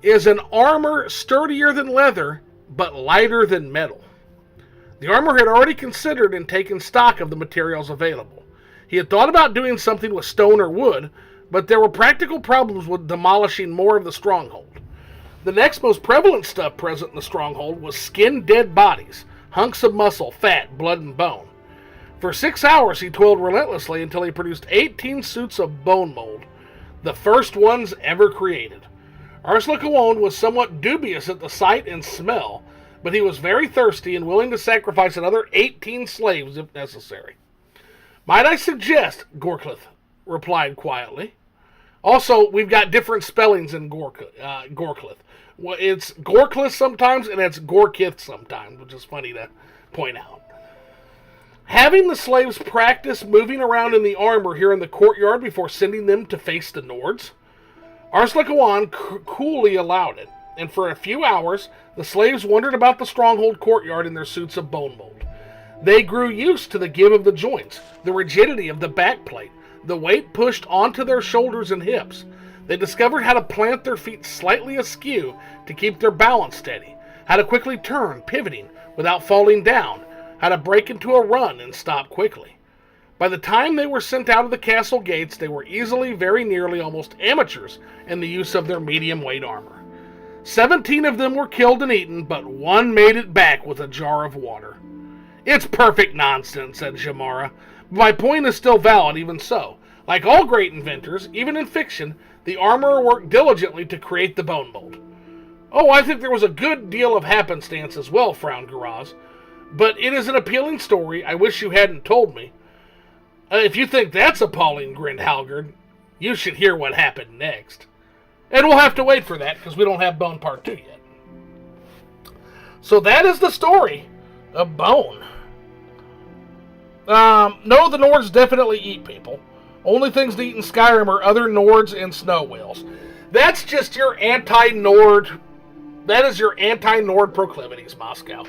"is an armor sturdier than leather, but lighter than metal." The armor had already considered and taken stock of the materials available. He had thought about doing something with stone or wood, but there were practical problems with demolishing more of the stronghold. The next most prevalent stuff present in the stronghold was skinned dead bodies, hunks of muscle, fat, blood, and bone. For 6 hours he toiled relentlessly until he produced 18 suits of bone mold, the first ones ever created. Arslakawan was somewhat dubious at the sight and smell, but he was very thirsty and willing to sacrifice another 18 slaves if necessary. "Might I suggest," Gorkith replied quietly. Also, we've got different spellings in Gorkith. Well, it's Gorkith sometimes, and it's Gorkith sometimes, which is funny to point out. Having the slaves practice moving around in the armor here in the courtyard before sending them to face the Nords, Arslakawan coolly allowed it, and for a few hours the slaves wandered about the stronghold courtyard in their suits of bone mold. They grew used to the give of the joints, the rigidity of the backplate, the weight pushed onto their shoulders and hips. They discovered how to plant their feet slightly askew to keep their balance steady, how to quickly turn, pivoting, without falling down, how to break into a run and stop quickly. By the time they were sent out of the castle gates, they were easily, very nearly, almost amateurs in the use of their medium-weight armor. 17 of them were killed and eaten, but 1 made it back with a jar of water. "It's perfect nonsense," said Shamara, "but my point is still valid even so. Like all great inventors, even in fiction, the armorer worked diligently to create the bone mold." "Oh, I think there was a good deal of happenstance as well," frowned Garaz. "But it is an appealing story. I wish you hadn't told me." "If you think that's appalling," grinned Halgard, "you should hear what happened next." And we'll have to wait for that, because we don't have Bone Part 2 yet. So that is the story of Bone. No, the Nords definitely eat people. Only things to eat in Skyrim are other Nords and snow whales. That's just your anti-Nord... That is your anti-Nord proclivities, Moscow.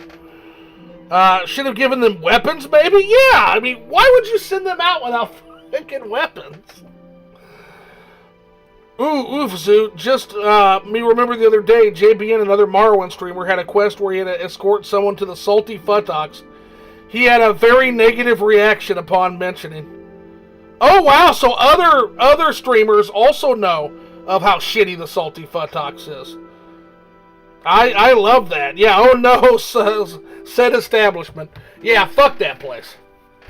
Should have given them weapons, maybe? Yeah, I mean, why would you send them out without fucking weapons? Ooh, Oofzu, just me remember the other day, JBN, another Morrowind streamer, had a quest where he had to escort someone to the salty futtocks. He had a very negative reaction upon mentioning. Oh wow, so other streamers also know of how shitty the salty futtocks is. I love that. Yeah, oh no, said establishment. Yeah, fuck that place.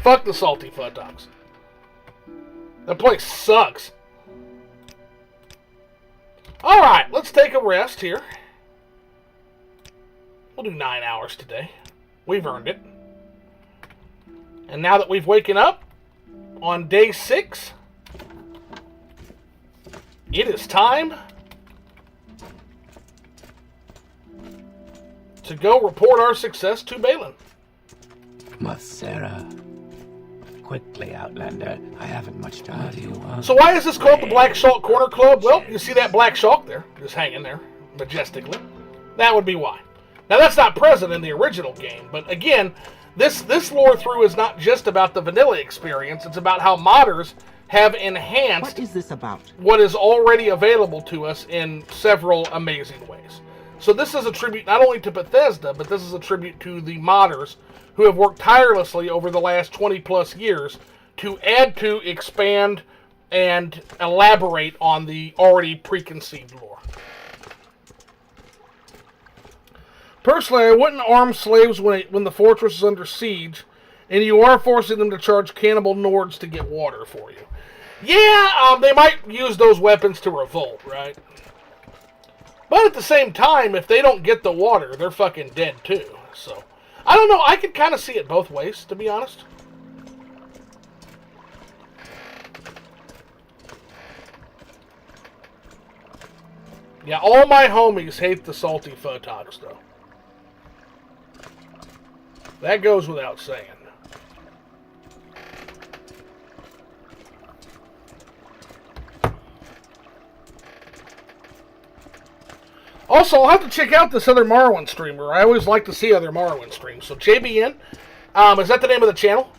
Fuck the salty futtocks. That place sucks. Alright, let's take a rest here. We'll do 9 hours today. We've earned it. And now that we've waken up, on day 6, it is time to go report our success to Belen. Mathera. Quickly, Outlander. I haven't much time. What do you want? So why is this called the Black Shark Corner Club? Well, you see that black shark there, just hanging there, majestically. That would be why. Now, that's not present in the original game, but again, this lore through is not just about the vanilla experience, it's about how modders have enhanced What is this about? what is already available to us in several amazing ways. So this is a tribute not only to Bethesda, but this is a tribute to the modders who have worked tirelessly over the last 20 plus years to add to, expand, and elaborate on the already preconceived lore. Personally, I wouldn't arm slaves when the fortress is under siege, and you are forcing them to charge cannibal Nords to get water for you. Yeah, they might use those weapons to revolt, right? But at the same time, if they don't get the water, they're fucking dead too. So, I don't know. I could kind of see it both ways, to be honest. Yeah, all my homies hate the salty photox, though. That goes without saying. Also, I'll have to check out this other Morrowind streamer. I always like to see other Morrowind streams. So, JBN, is that the name of the channel?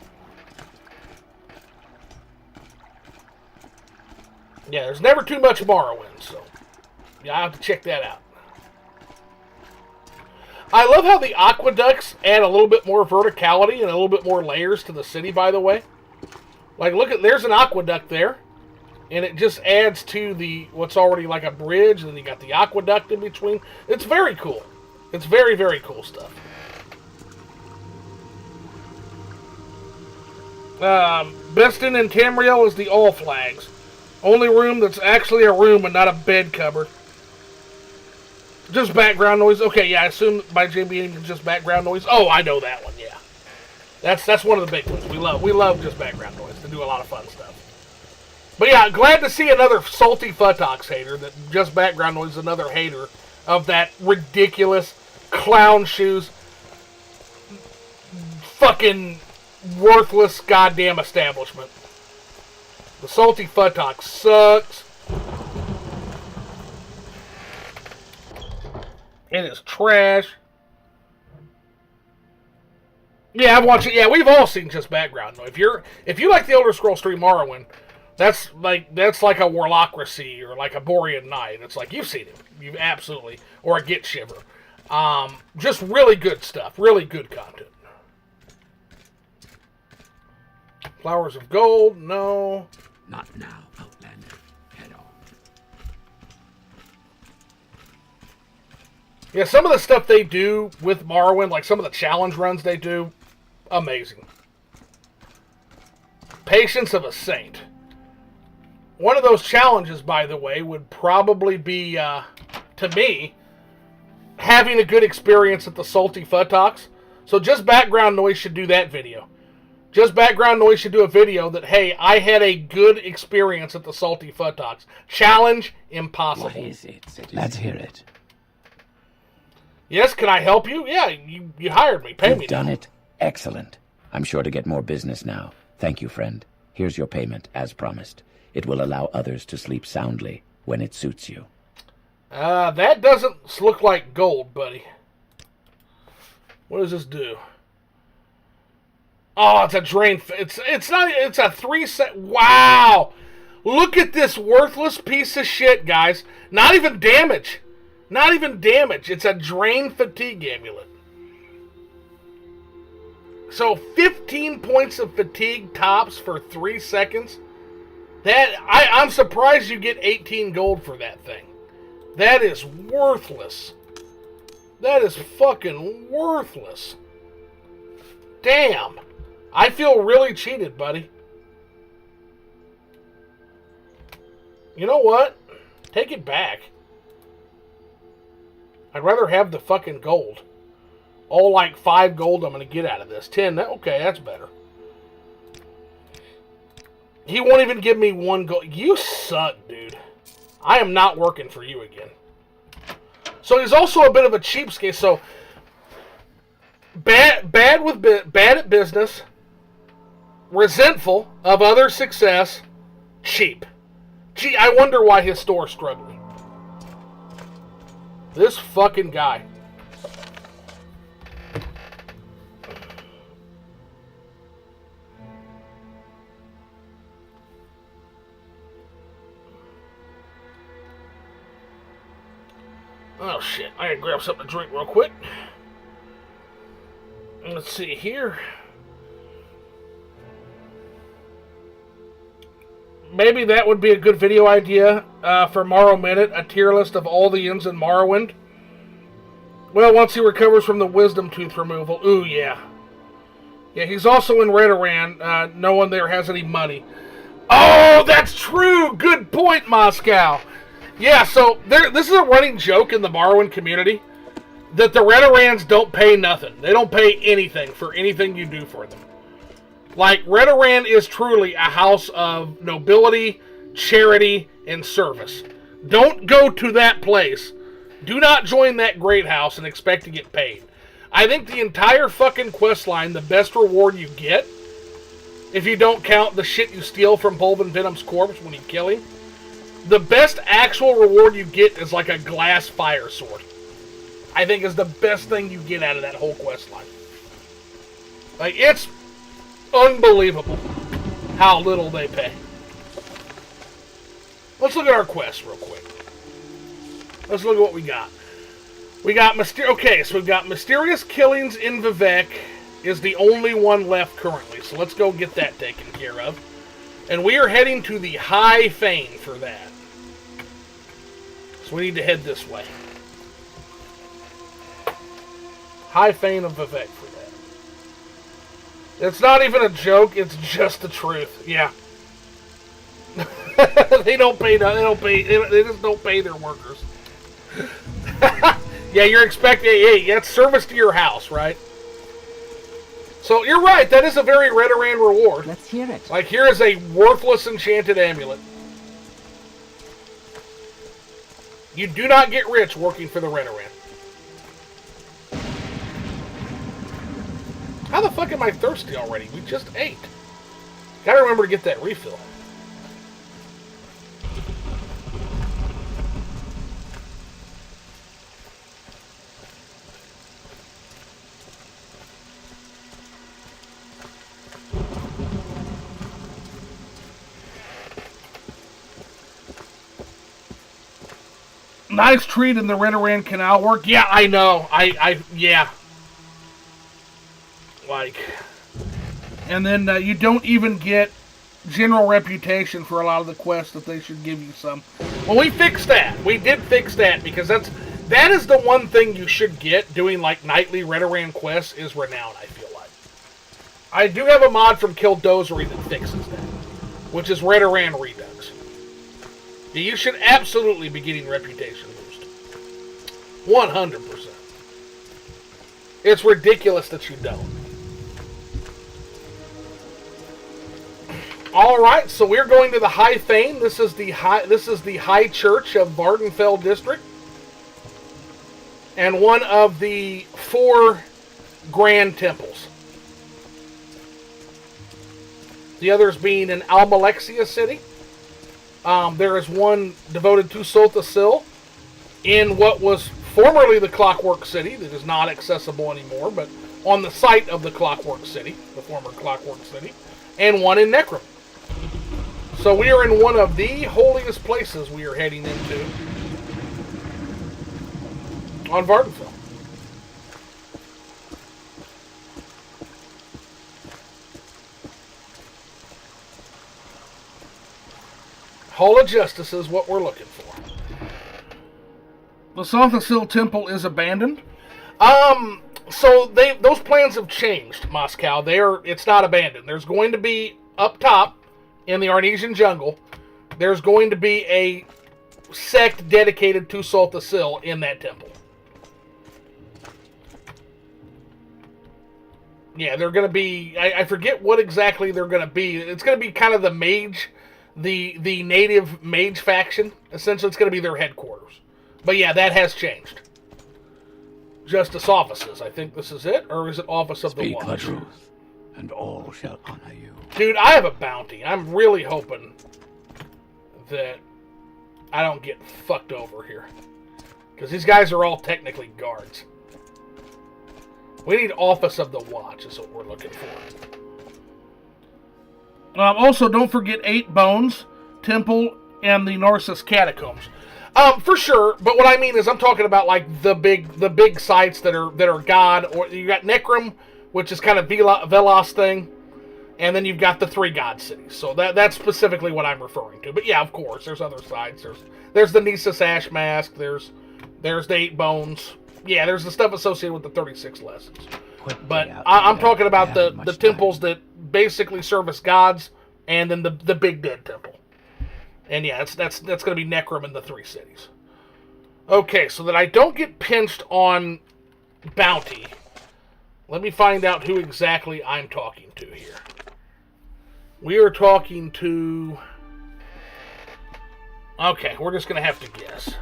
Yeah, there's never too much Morrowind, so yeah, I'll have to check that out. I love how the aqueducts add a little bit more verticality and a little bit more layers to the city, by the way. Like, look at, there's an aqueduct there. And it just adds to the what's already like a bridge, and then you got the aqueduct in between. It's very cool. It's very, very cool stuff. Beston and Tamriel is the all flags. Only room that's actually a room and not a bed cupboard. Just background noise. Okay, yeah, I assume by JB it's just background noise. Oh, I know that one, yeah. That's one of the big ones. We love just background noise to do a lot of fun stuff. But yeah, glad to see another salty Futtox hater. That just background noise is another hater of that ridiculous clown shoes, fucking worthless goddamn establishment. The salty Futtox sucks. It is trash. Yeah, I've watched it. Yeah, we've all seen just background noise. If you like the Elder Scrolls 3 Morrowind, that's like a Warlocracy or like a Borean Knight. It's like, you've seen it. You've absolutely. Or a Get Shiver. Just really good stuff. Really good content. Flowers of Gold, no. Not now, Outlander. Head on. Yeah, some of the stuff they do with Morrowind, like some of the challenge runs they do, amazing. Patience of a Saint. One of those challenges, by the way, would probably be, to me, having a good experience at the Salty Futtox. So just background noise should do that video. Just background noise should do a video that, hey, I had a good experience at the Salty Futtox. Challenge impossible. What is it? Let's hear it. Yes, can I help you? Yeah, you hired me. Pay me. You've done it. Excellent. I'm sure to get more business now. Thank you, friend. Here's your payment, as promised. It will allow others to sleep soundly when it suits you. That doesn't look like gold, buddy. What does this do? Oh, it's a drain. It's not. It's a 3 set. Wow! Look at this worthless piece of shit, guys. Not even damage. Not even damage. It's a drain fatigue amulet. So 15 points of fatigue tops for 3 seconds. I'm surprised you get 18 gold for that thing. That is worthless. That is fucking worthless. Damn. I feel really cheated, buddy. You know what? Take it back. I'd rather have the fucking gold. All like 5 gold I'm going to get out of this. 10. Okay, that's better. He won't even give me 1 gold. You suck, dude. I am not working for you again. So he's also a bit of a cheapskate. So bad at business, resentful of other success, cheap. Gee, I wonder why his store's struggling. This fucking guy. Oh shit, I gotta grab something to drink real quick. Let's see here. Maybe that would be a good video idea for Morrow Minute, a tier list of all the inns in Morrowind. Well, once he recovers from the wisdom tooth removal. Ooh, yeah. Yeah, he's also in Redoran. No one there has any money. Oh, that's true! Good point, Moscow! Yeah, so this is a running joke in the Morrowind community that the Redorans don't pay nothing. They don't pay anything for anything you do for them. Like, Redoran is truly a house of nobility, charity, and service. Don't go to that place. Do not join that great house and expect to get paid. I think the entire fucking quest line, the best reward you get, if you don't count the shit you steal from Pulvin Venom's corpse when you kill him, the best actual reward you get is like a glass fire sword. I think is the best thing you get out of that whole quest line. Like, it's unbelievable how little they pay. Let's look at our quests real quick. Let's look at what we got. We got so we've got Mysterious Killings in Vivec is the only one left currently. So let's go get that taken care of. And we are heading to the High Fane for that. So we need to head this way. High Fane of Vivec for that. It's not even a joke, it's just the truth. Yeah. They just don't pay their workers. Yeah, you're expecting, hey, that's service to your house, right? So you're right, that is a very Redoran reward. Let's hear it. Like, here is a worthless enchanted amulet. You do not get rich working for the Redoran. How the fuck am I thirsty already? We just ate. Gotta remember to get that refill. Nice treat in the Redoran Canal work. Yeah, I know. Yeah. Like, and then you don't even get general reputation for a lot of the quests that they should give you some. Well, we fixed that. We did fix that because that is the one thing you should get doing like nightly Redoran quests is renown, I feel like. I do have a mod from Killdozery that fixes that, which is Redoran Redux. You should absolutely be getting reputation boost. 100%. It's ridiculous that you don't. Alright, so we're going to the High Fane. This is the High Church of Vardenfell District. And one of the 4 grand temples. The others being in Almalexia City. There is one devoted to Solthasil in what was formerly the Clockwork City that is not accessible anymore, but on the site of the Clockwork City, the former Clockwork City, and one in Necrom. So we are in one of the holiest places we are heading into on Vardenfell. Hall of Justice is what we're looking for. The Solthasil Temple is abandoned. So those plans have changed, Moscow. It's not abandoned. There's going to be up top in the Arnesian jungle. There's going to be a sect dedicated to Solthasil in that temple. Yeah, they're going to be. I forget what exactly they're going to be. It's going to be kind of the mage. The native mage faction. Essentially, it's going to be their headquarters. But yeah, that has changed. Justice offices. I think this is it. Or is it Office of the Watch? Speak the truth, and all shall honor you. Dude, I have a bounty. I'm really hoping that I don't get fucked over here. Because these guys are all technically guards. We need Office of the Watch is what we're looking for. Also, don't forget 8 Bones, Temple, and the Narcissus Catacombs. For sure, but what I mean is I'm talking about like the big sites that are God, or you got Necrom, which is kind of Velos thing, and then you've got the 3 God cities. So that's specifically what I'm referring to. But yeah, of course, there's other sites. There's the Nisus Ash Mask. There's the 8 Bones. Yeah, there's the stuff associated with the 36 lessons. But I'm talking about the temples that basically service gods, and then the Big Dead Temple. And yeah, that's going to be Necrom in the 3 cities. Okay, so that I don't get pinched on bounty. Let me find out who exactly I'm talking to here. We are talking to... Okay, we're just going to have to guess.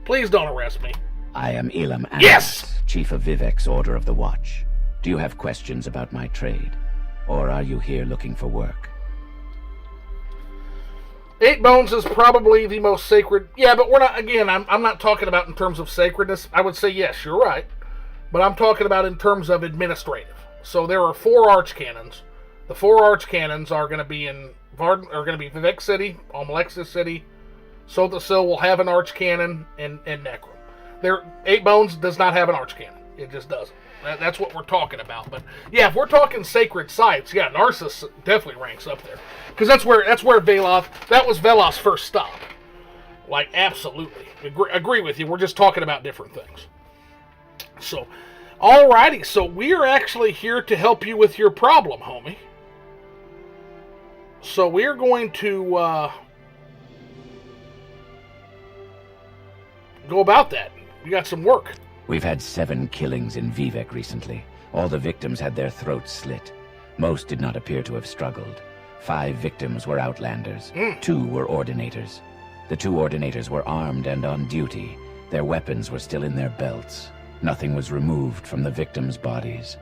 Please don't arrest me. I am Elam Andas, Yes! Chief of Vivec's Order of the Watch. Do you have questions about my trade? Or are you here looking for work? 8 Bones is probably the most sacred... Yeah, but we're not... Again, I'm not talking about in terms of sacredness. I would say, yes, you're right. But I'm talking about in terms of administrative. So there are 4 archcannons. The 4 archcannons are going to be in... are going to be Vivec City, Almalexis City. Sothassil will have an archcannon, and Necrom. 8 Bones does not have an archcannon. It just doesn't. That's what we're talking about. But yeah, if we're talking sacred sites, yeah, Narcissus definitely ranks up there, because that's where Veloth. That was Veloth's first stop. Like, absolutely, agree with you. We're just talking about different things. So, alrighty. So we're actually here to help you with your problem, homie. So we're going to go about that. We got some work. We've had 7 killings in Vivec recently. All the victims had their throats slit. Most did not appear to have struggled. 5 victims were Outlanders. 2 were Ordinators. The 2 Ordinators were armed and on duty. Their weapons were still in their belts. Nothing was removed from the victims' bodies.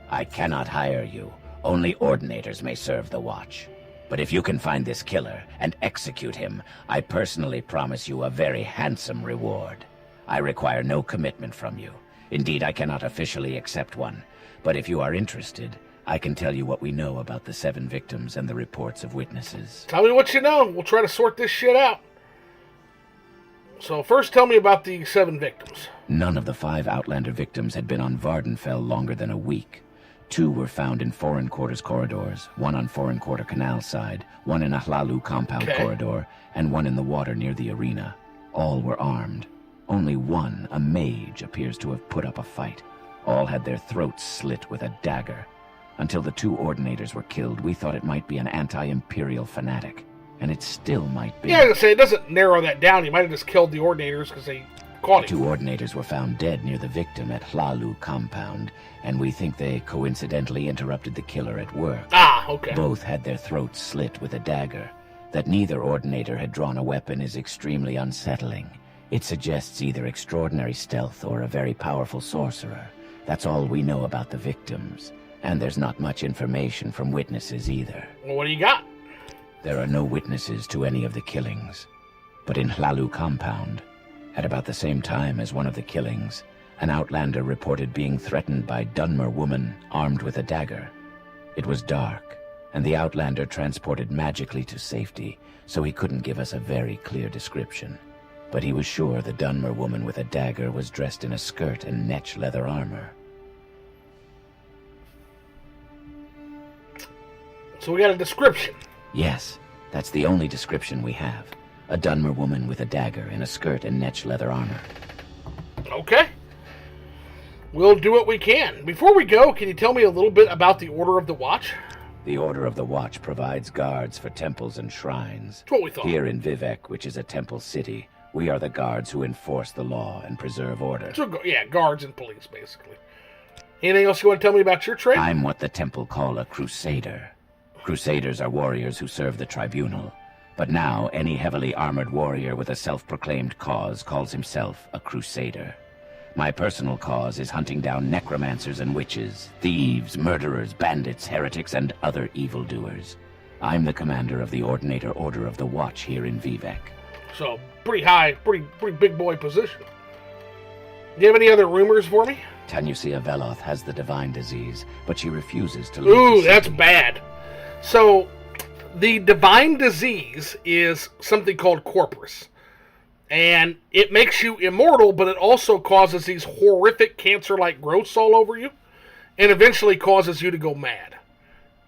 I cannot hire you. Only Ordinators may serve the Watch. But if you can find this killer and execute him, I personally promise you a very handsome reward. I require no commitment from you. Indeed, I cannot officially accept one. But if you are interested, I can tell you what we know about the 7 victims and the reports of witnesses. Tell me what you know. We'll try to sort this shit out. So first tell me about the 7 victims. None of the 5 Outlander victims had been on Vardenfell longer than a week. 2 were found in Foreign Quarters corridors, 1 on Foreign Quarter Canal side, 1 in a Hlalu compound corridor, and 1 in the water near the arena. All were armed. Only 1, a mage, appears to have put up a fight. All had their throats slit with a dagger. Until the 2 Ordinators were killed, we thought it might be an anti-Imperial fanatic. And it still might be. Yeah, I was going to say, it doesn't narrow that down. You might have just killed the Ordinators because they caught him. 2 Ordinators were found dead near the victim at Hlalu compound, and we think they coincidentally interrupted the killer at work. Ah, okay. Both had their throats slit with a dagger. That neither Ordinator had drawn a weapon is extremely unsettling. It suggests either extraordinary stealth or a very powerful sorcerer. That's all we know about the victims. And there's not much information from witnesses either. Well, what do you got? There are no witnesses to any of the killings. But in Hlalu compound, at about the same time as one of the killings, an Outlander reported being threatened by Dunmer woman armed with a dagger. It was dark, and the Outlander transported magically to safety, so he couldn't give us a very clear description. But he was sure the Dunmer woman with a dagger was dressed in a skirt and netch leather armor. So we got a description. Yes, that's the only description we have. A Dunmer woman with a dagger in a skirt and netch leather armor. Okay. We'll do what we can. Before we go, can you tell me a little bit about the Order of the Watch? The Order of the Watch provides guards for temples and shrines. That's what we thought. Here in Vivec, which is a temple city, we are the guards who enforce the law and preserve order. So, yeah, guards and police, basically. Anything else you want to tell me about your trade? I'm what the temple call a crusader. Crusaders are warriors who serve the tribunal. But now, any heavily armored warrior with a self-proclaimed cause calls himself a crusader. My personal cause is hunting down necromancers and witches, thieves, murderers, bandits, heretics, and other evildoers. I'm the commander of the Ordinator Order of the Watch here in Vivec. So, pretty high, pretty big boy position. Do you have any other rumors for me? Tanusia Veloth has the divine disease, but she refuses to leave Ooh, the that's city. bad. So, the divine disease is something called Corpus. And it makes you immortal, but it also causes these horrific cancer-like growths all over you, and eventually causes you to go mad.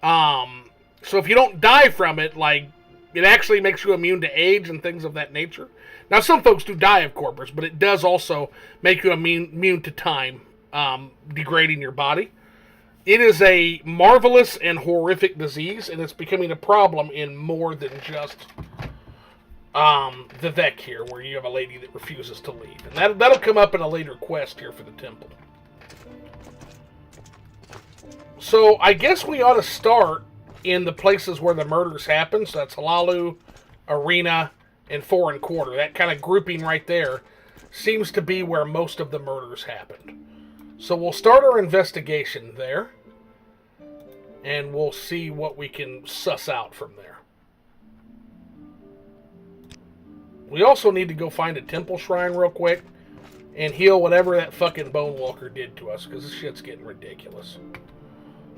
So if you don't die from it, like, it actually makes you immune to age and things of that nature. Now, some folks do die of Corpus, but it does also make you immune to time, degrading your body. It is a marvelous and horrific disease, and it's becoming a problem in more than just Vivec here, where you have a lady that refuses to leave. And that'll come up in a later quest here for the temple. So, I guess we ought to start in the places where the murders happen. So that's Hlaalu, Arena, and Foreign Quarter. That kind of grouping right there seems to be where most of the murders happened. So we'll start our investigation there. And we'll see what we can suss out from there. We also need to go find a temple shrine real quick and heal whatever that fucking Bone Walker did to us, because this shit's getting ridiculous.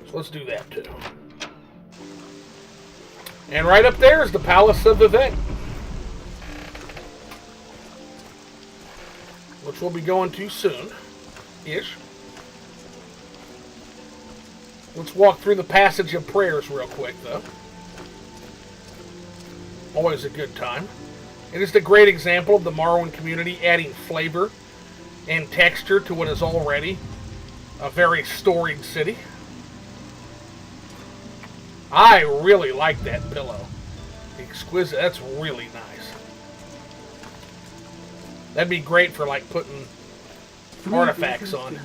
So let's do that too. And right up there is the Palace of Vivec, which we'll be going to soon-ish. Let's walk through the Passage of Prayers real quick, though. Always a good time. It is a great example of the Morrowind community adding flavor and texture to what is already a very storied city. I really like that pillow. Exquisite. That's really nice. That'd be great for, like, putting artifacts on.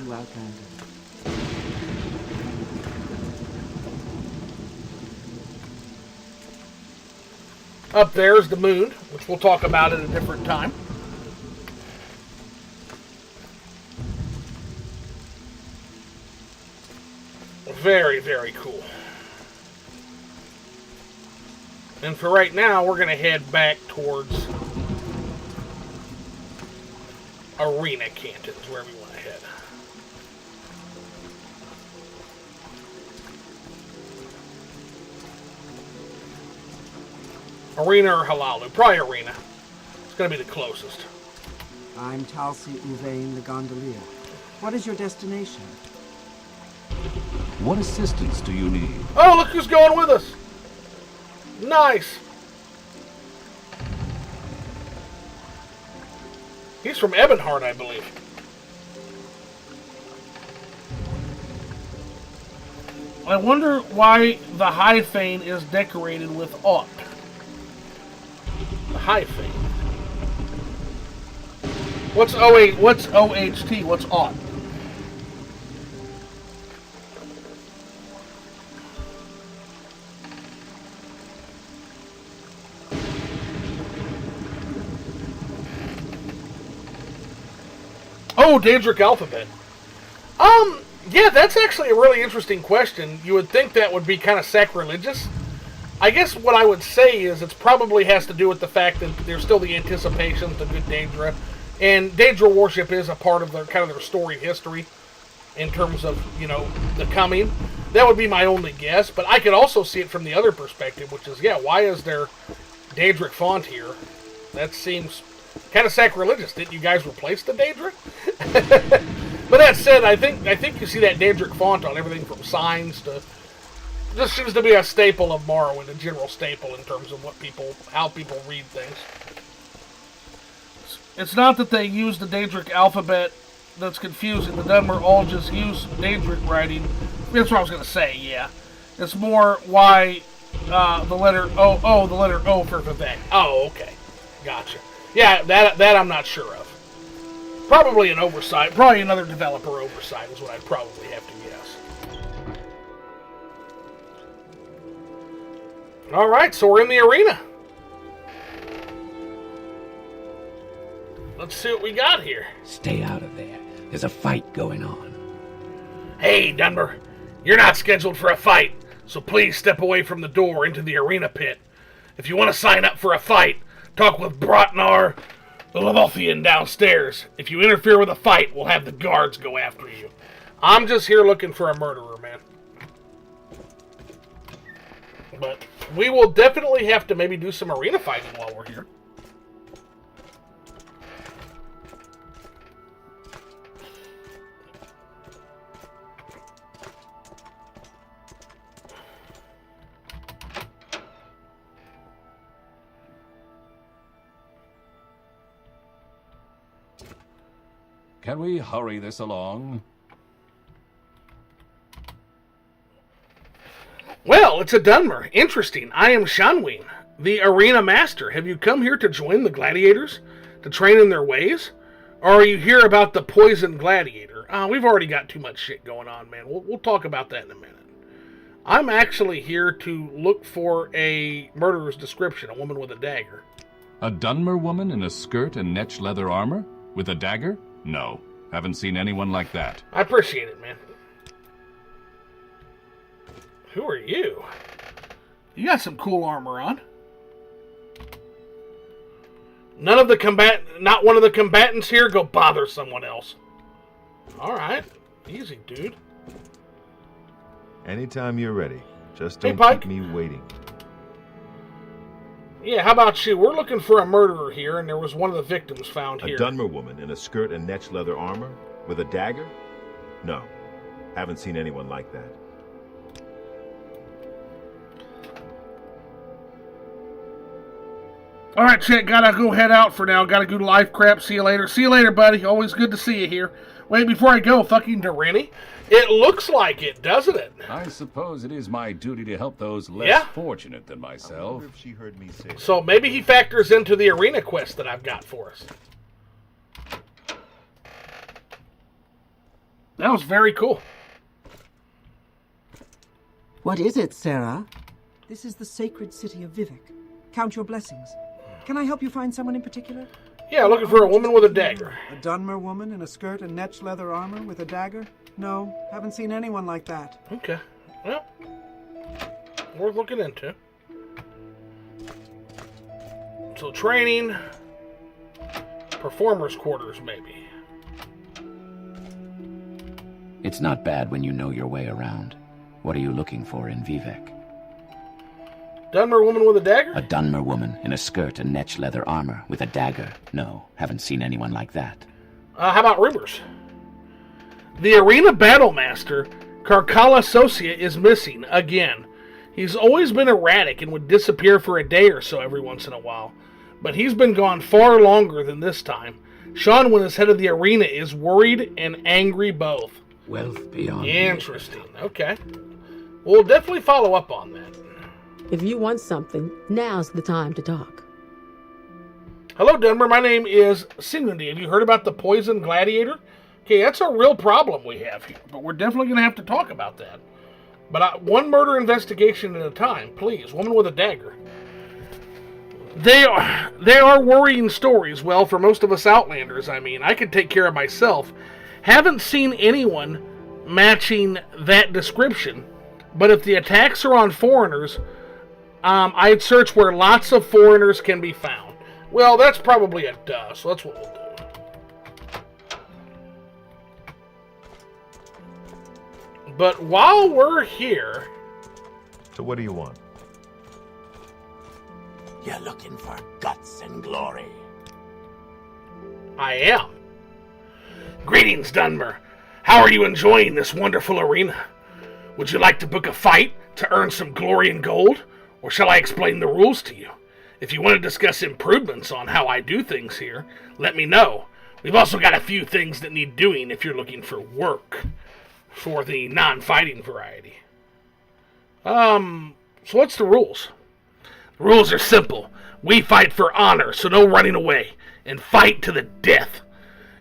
Up there is the moon, which we'll talk about at a different time. Very, very cool. And for right now, we're going to head back towards Arena Cantons, wherever we want to head. Arena or Hlaalu? Probably Arena. It's going to be the closest. I'm Talsi Uvain, the gondolier. What is your destination? What assistance do you need? Oh, look who's going with us! Nice! He's from Ebonheart, I believe. I wonder why the High Fane is decorated with aught. The High Fane. What's What's OHT? What's aught? Oh, Daedric alphabet. Yeah, that's actually a really interesting question. You would think that would be kind of sacrilegious. I guess what I would say is it probably has to do with the fact that there's still the anticipation of the good Daedra. And Daedra worship is a part of their kind of their story history in terms of, you know, the coming. That would be my only guess, but I could also see it from the other perspective, which is, yeah, why is there Daedric font here? That seems kind of sacrilegious. Didn't you guys replace the Daedra? But that said, I think you see that Daedric font on everything from signs to... This seems to be a staple of Morrowind, a general staple in terms of how people read things. It's not that they use the Daedric alphabet that's confusing. The Dunmer all just use Daedric writing. That's what I was going to say, yeah. It's more why the letter O for Vivec. Oh, okay. Gotcha. Yeah, that I'm not sure of. Probably an oversight. Probably another developer oversight is what I'd probably have to guess. Alright, so we're in the arena. Let's see what we got here. Stay out of there. There's a fight going on. Hey, Dunmer. You're not scheduled for a fight, so please step away from the door into the arena pit. If you want to sign up for a fight, talk with Brotnar, the Lothian downstairs. If you interfere with a fight, we'll have the guards go after you. I'm just here looking for a murderer, man. But we will definitely have to maybe do some arena fighting while we're here. Can we hurry this along? Well, it's a Dunmer. Interesting. I am Shanween, The Arena Master, have you come here to join the gladiators? To train in their ways? Or are you here about the poisoned gladiator? We've already got too much shit going on, man. We'll talk about that in a minute. I'm actually here to look for a murderer's description, a woman with a dagger. A Dunmer woman in a skirt and netch leather armor? With a dagger? No. Haven't seen anyone like that. I appreciate it, man. Who are you? You got some cool armor on. Not one of the combatants here. Go bother someone else. All right, easy, dude. Anytime you're ready. Just don't keep me waiting. Yeah, how about you? We're looking for a murderer here, and there was one of the victims found here. A Dunmer woman in a skirt and netch leather armor with a dagger? No, haven't seen anyone like that. All right, Chet, gotta go head out for now. Gotta go to life crap. See you later. See you later, buddy. Always good to see you here. Wait, before I go, fucking Doreni? It looks like it, doesn't it? I suppose it is my duty to help those less fortunate than myself. If she heard me say so maybe he factors into the arena quest that I've got for us. That was very cool. What is it, Sarah? This is the sacred city of Vivec. Count your blessings. Can I help you find someone in particular? Yeah, looking for a woman with a dagger. A Dunmer woman in a skirt and netch leather armor with a dagger? No, haven't seen anyone like that. Okay. Well, worth looking into. So training, performers' quarters, maybe. It's not bad when you know your way around. What are you looking for in Vivec? Dunmer woman with a dagger? A Dunmer woman in a skirt and netch leather armor with a dagger. No, haven't seen anyone like that. How about rumors? The arena battle master, Karkala Sosia, is missing again. He's always been erratic and would disappear for a day or so every once in a while. But he's been gone far longer than this time. Sean, when his head of the arena, is worried and angry both. Wealth beyond. Interesting. Okay. We'll definitely follow up on that. If you want something, now's the time to talk. Hello, Denver. My name is Sinundi. Have you heard about the poison gladiator? Okay, that's a real problem we have here, but we're definitely going to have to talk about that. But one murder investigation at a time, please. Woman with a dagger. They are worrying stories. Well, for most of us Outlanders, I mean, I could take care of myself. Haven't seen anyone matching that description, but if the attacks are on foreigners, I'd search where lots of foreigners can be found. Well, that's probably a duh, so that's what we'll do. But while we're here... So what do you want? You're looking for guts and glory. I am. Greetings, Dunmer. How are you enjoying this wonderful arena? Would you like to book a fight to earn some glory and gold? Or shall I explain the rules to you? If you want to discuss improvements on how I do things here, let me know. We've also got a few things that need doing if you're looking for work for the non-fighting variety. So what's the rules? The rules are simple. We fight for honor, so no running away, and fight to the death.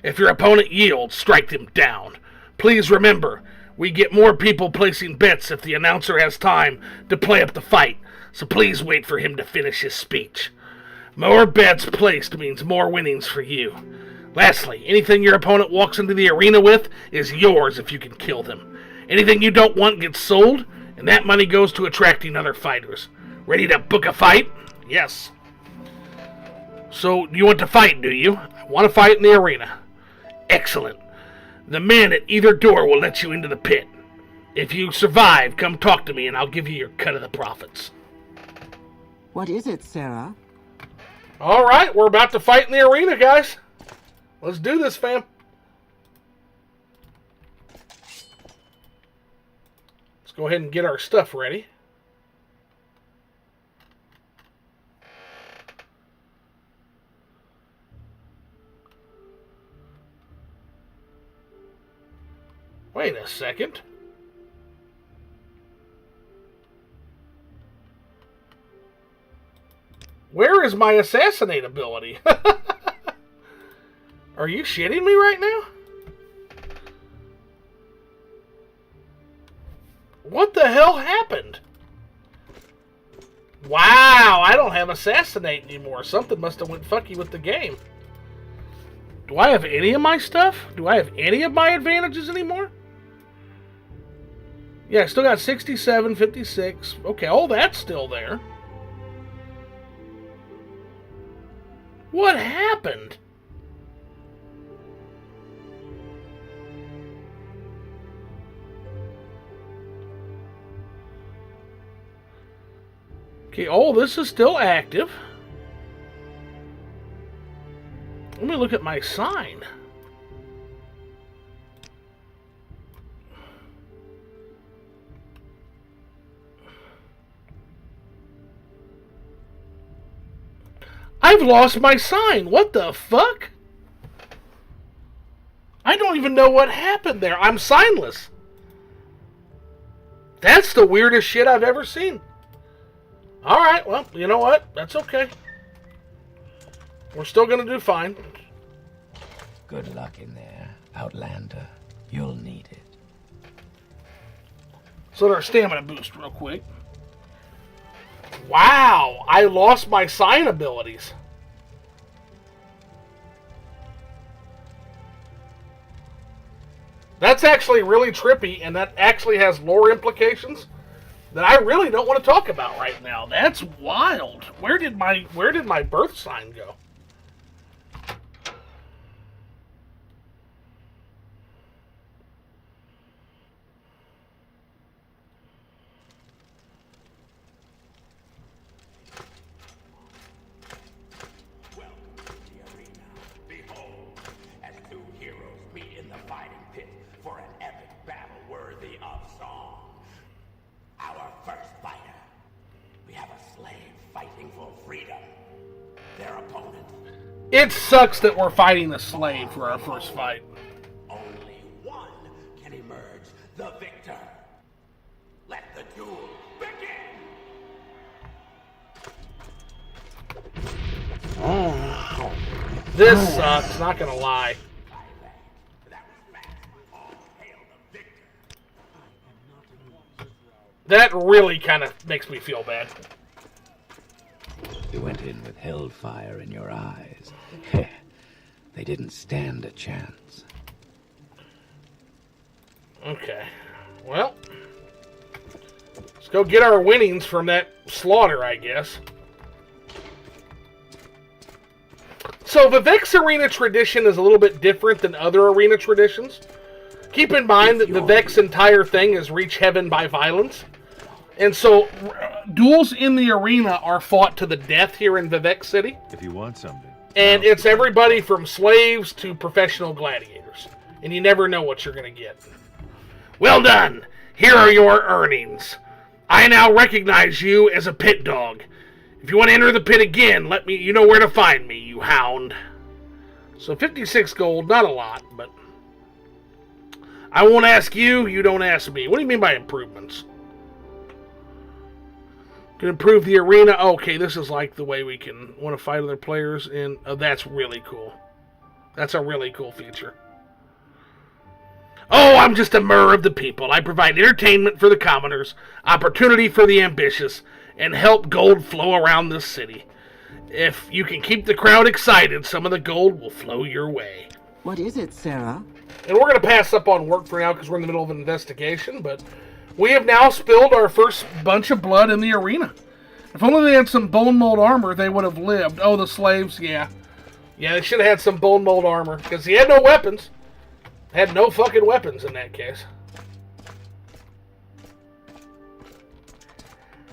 If your opponent yields, strike them down. Please remember, we get more people placing bets if the announcer has time to play up the fight, so please wait for him to finish his speech. More bets placed means more winnings for you. Lastly, anything your opponent walks into the arena with is yours if you can kill them. Anything you don't want gets sold, and that money goes to attracting other fighters. Ready to book a fight? Yes. So, you want to fight, do you? I want to fight in the arena. Excellent. The man at either door will let you into the pit. If you survive, come talk to me and I'll give you your cut of the profits. What is it, Sarah? Alright, we're about to fight in the arena, guys. Let's do this, fam. Let's go ahead and get our stuff ready. Wait a second. Where is my assassinate ability? Are you shitting me right now? What the hell happened? Wow, I don't have assassinate anymore. Something must have went fucky with the game. Do I have any of my stuff? Do I have any of my advantages anymore? Yeah, I still got 67, 56. Okay, all that's still there. What happened? Okay, all this is still active. Let me look at my sign. I've lost my sign. What the fuck? I don't even know what happened there. I'm signless. That's the weirdest shit I've ever seen. Alright, well, you know what? That's okay. We're still gonna do fine. Good luck in there, Outlander. You'll need it. So let our stamina boost real quick. Wow, I lost my sign abilities. That's actually really trippy, and that actually has lore implications that I really don't want to talk about right now. That's wild. Where did my birth sign go? It sucks that we're fighting the slave for our first fight. Only one can emerge the victor. Let the duel begin. Oh, this sucks, not gonna lie. That really kind of makes me feel bad. You went in with hellfire in your eyes. They didn't stand a chance. Okay. Well, let's go get our winnings from that slaughter, I guess. So Vivec's arena tradition is a little bit different than other arena traditions. Keep in mind that Vivec's entire thing is reach heaven by violence. And so, duels in the arena are fought to the death here in Vivec City. If you want something. And it's everybody from slaves to professional gladiators. And you never know what you're going to get. Well done! Here are your earnings. I now recognize you as a pit dog. If you want to enter the pit again, you know where to find me, you hound. So 56 gold, not a lot, but... I won't ask you, you don't ask me. What do you mean by improvements? Can improve the arena. Okay, this is like the way we can want to fight other players in. Oh, that's really cool. That's a really cool feature. Oh, I'm just a mirror of the people. I provide entertainment for the commoners, opportunity for the ambitious, and help gold flow around this city. If you can keep the crowd excited, some of the gold will flow your way. What is it, Sarah? And we're going to pass up on work for now because we're in the middle of an investigation, but... we have now spilled our first bunch of blood in the arena. If only they had some bone mold armor, they would have lived. Oh, the slaves, yeah. Yeah, they should have had some bone mold armor, because he had no weapons. Had no fucking weapons in that case.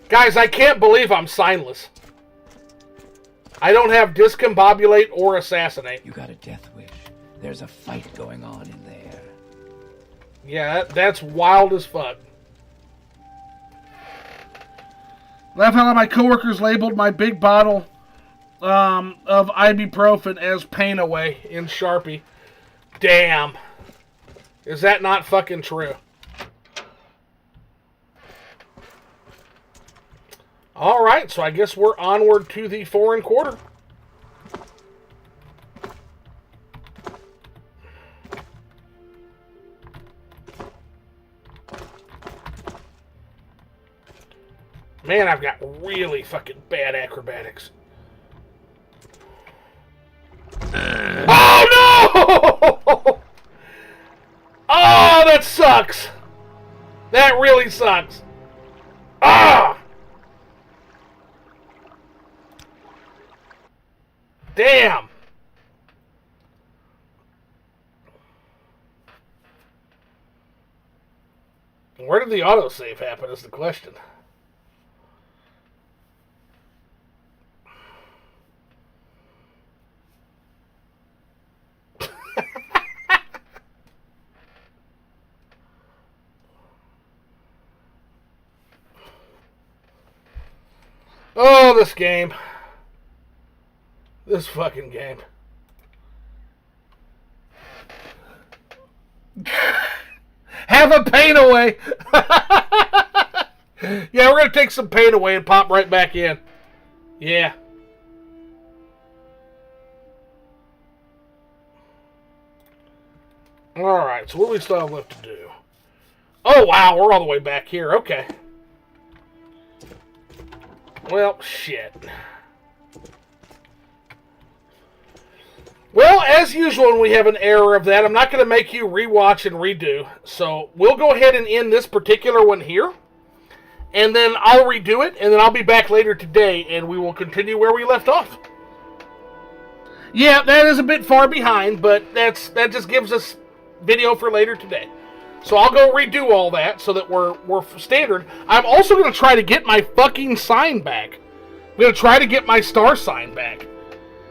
Guys, I can't believe I'm signless. I don't have discombobulate or assassinate. You got a death wish. There's a fight going on in there. Yeah, that's wild as fuck. Laugh how my coworkers labeled my big bottle of ibuprofen as pain away in Sharpie. Damn. Is that not fucking true? All right, so I guess we're onward to the foreign quarter. Man, I've got really fucking bad acrobatics. Oh, no! Oh, that sucks. That really sucks. Ah! Damn. Where did the autosave happen is the question. Oh, this game. This fucking game. Have a pain away. Yeah, we're going to take some pain away and pop right back in. Yeah. Alright, so what do we still have left to do? Oh, wow, we're all the way back here. Okay. Well, shit. Well, as usual when we have an error of that, I'm not going to make you rewatch and redo. So we'll go ahead and end this particular one here. And then I'll redo it, and then I'll be back later today, and we will continue where we left off. Yeah, that is a bit far behind, but that just gives us video for later today. So I'll go redo all that so that we're standard. I'm also going to try to get my fucking sign back. I'm going to try to get my star sign back.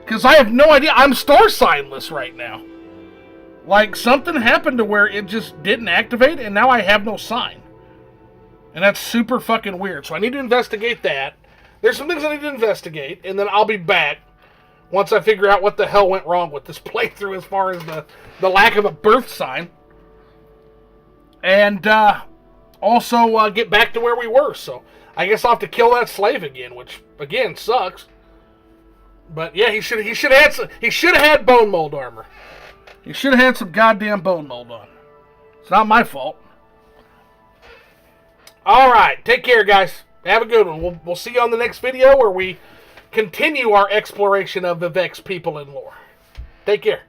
Because I have no idea. I'm star signless right now. Like, something happened to where it just didn't activate, and now I have no sign. And that's super fucking weird. So I need to investigate that. There's some things I need to investigate, and then I'll be back once I figure out what the hell went wrong with this playthrough as far as the lack of a birth sign. And also get back to where we were. So I guess I'll have to kill that slave again, which again sucks. But yeah, he should have had bone mold armor. He should have had some goddamn bone mold on. It's not my fault. All right, take care, guys. Have a good one. We'll see you on the next video where we continue our exploration of Vivec's people and lore. Take care.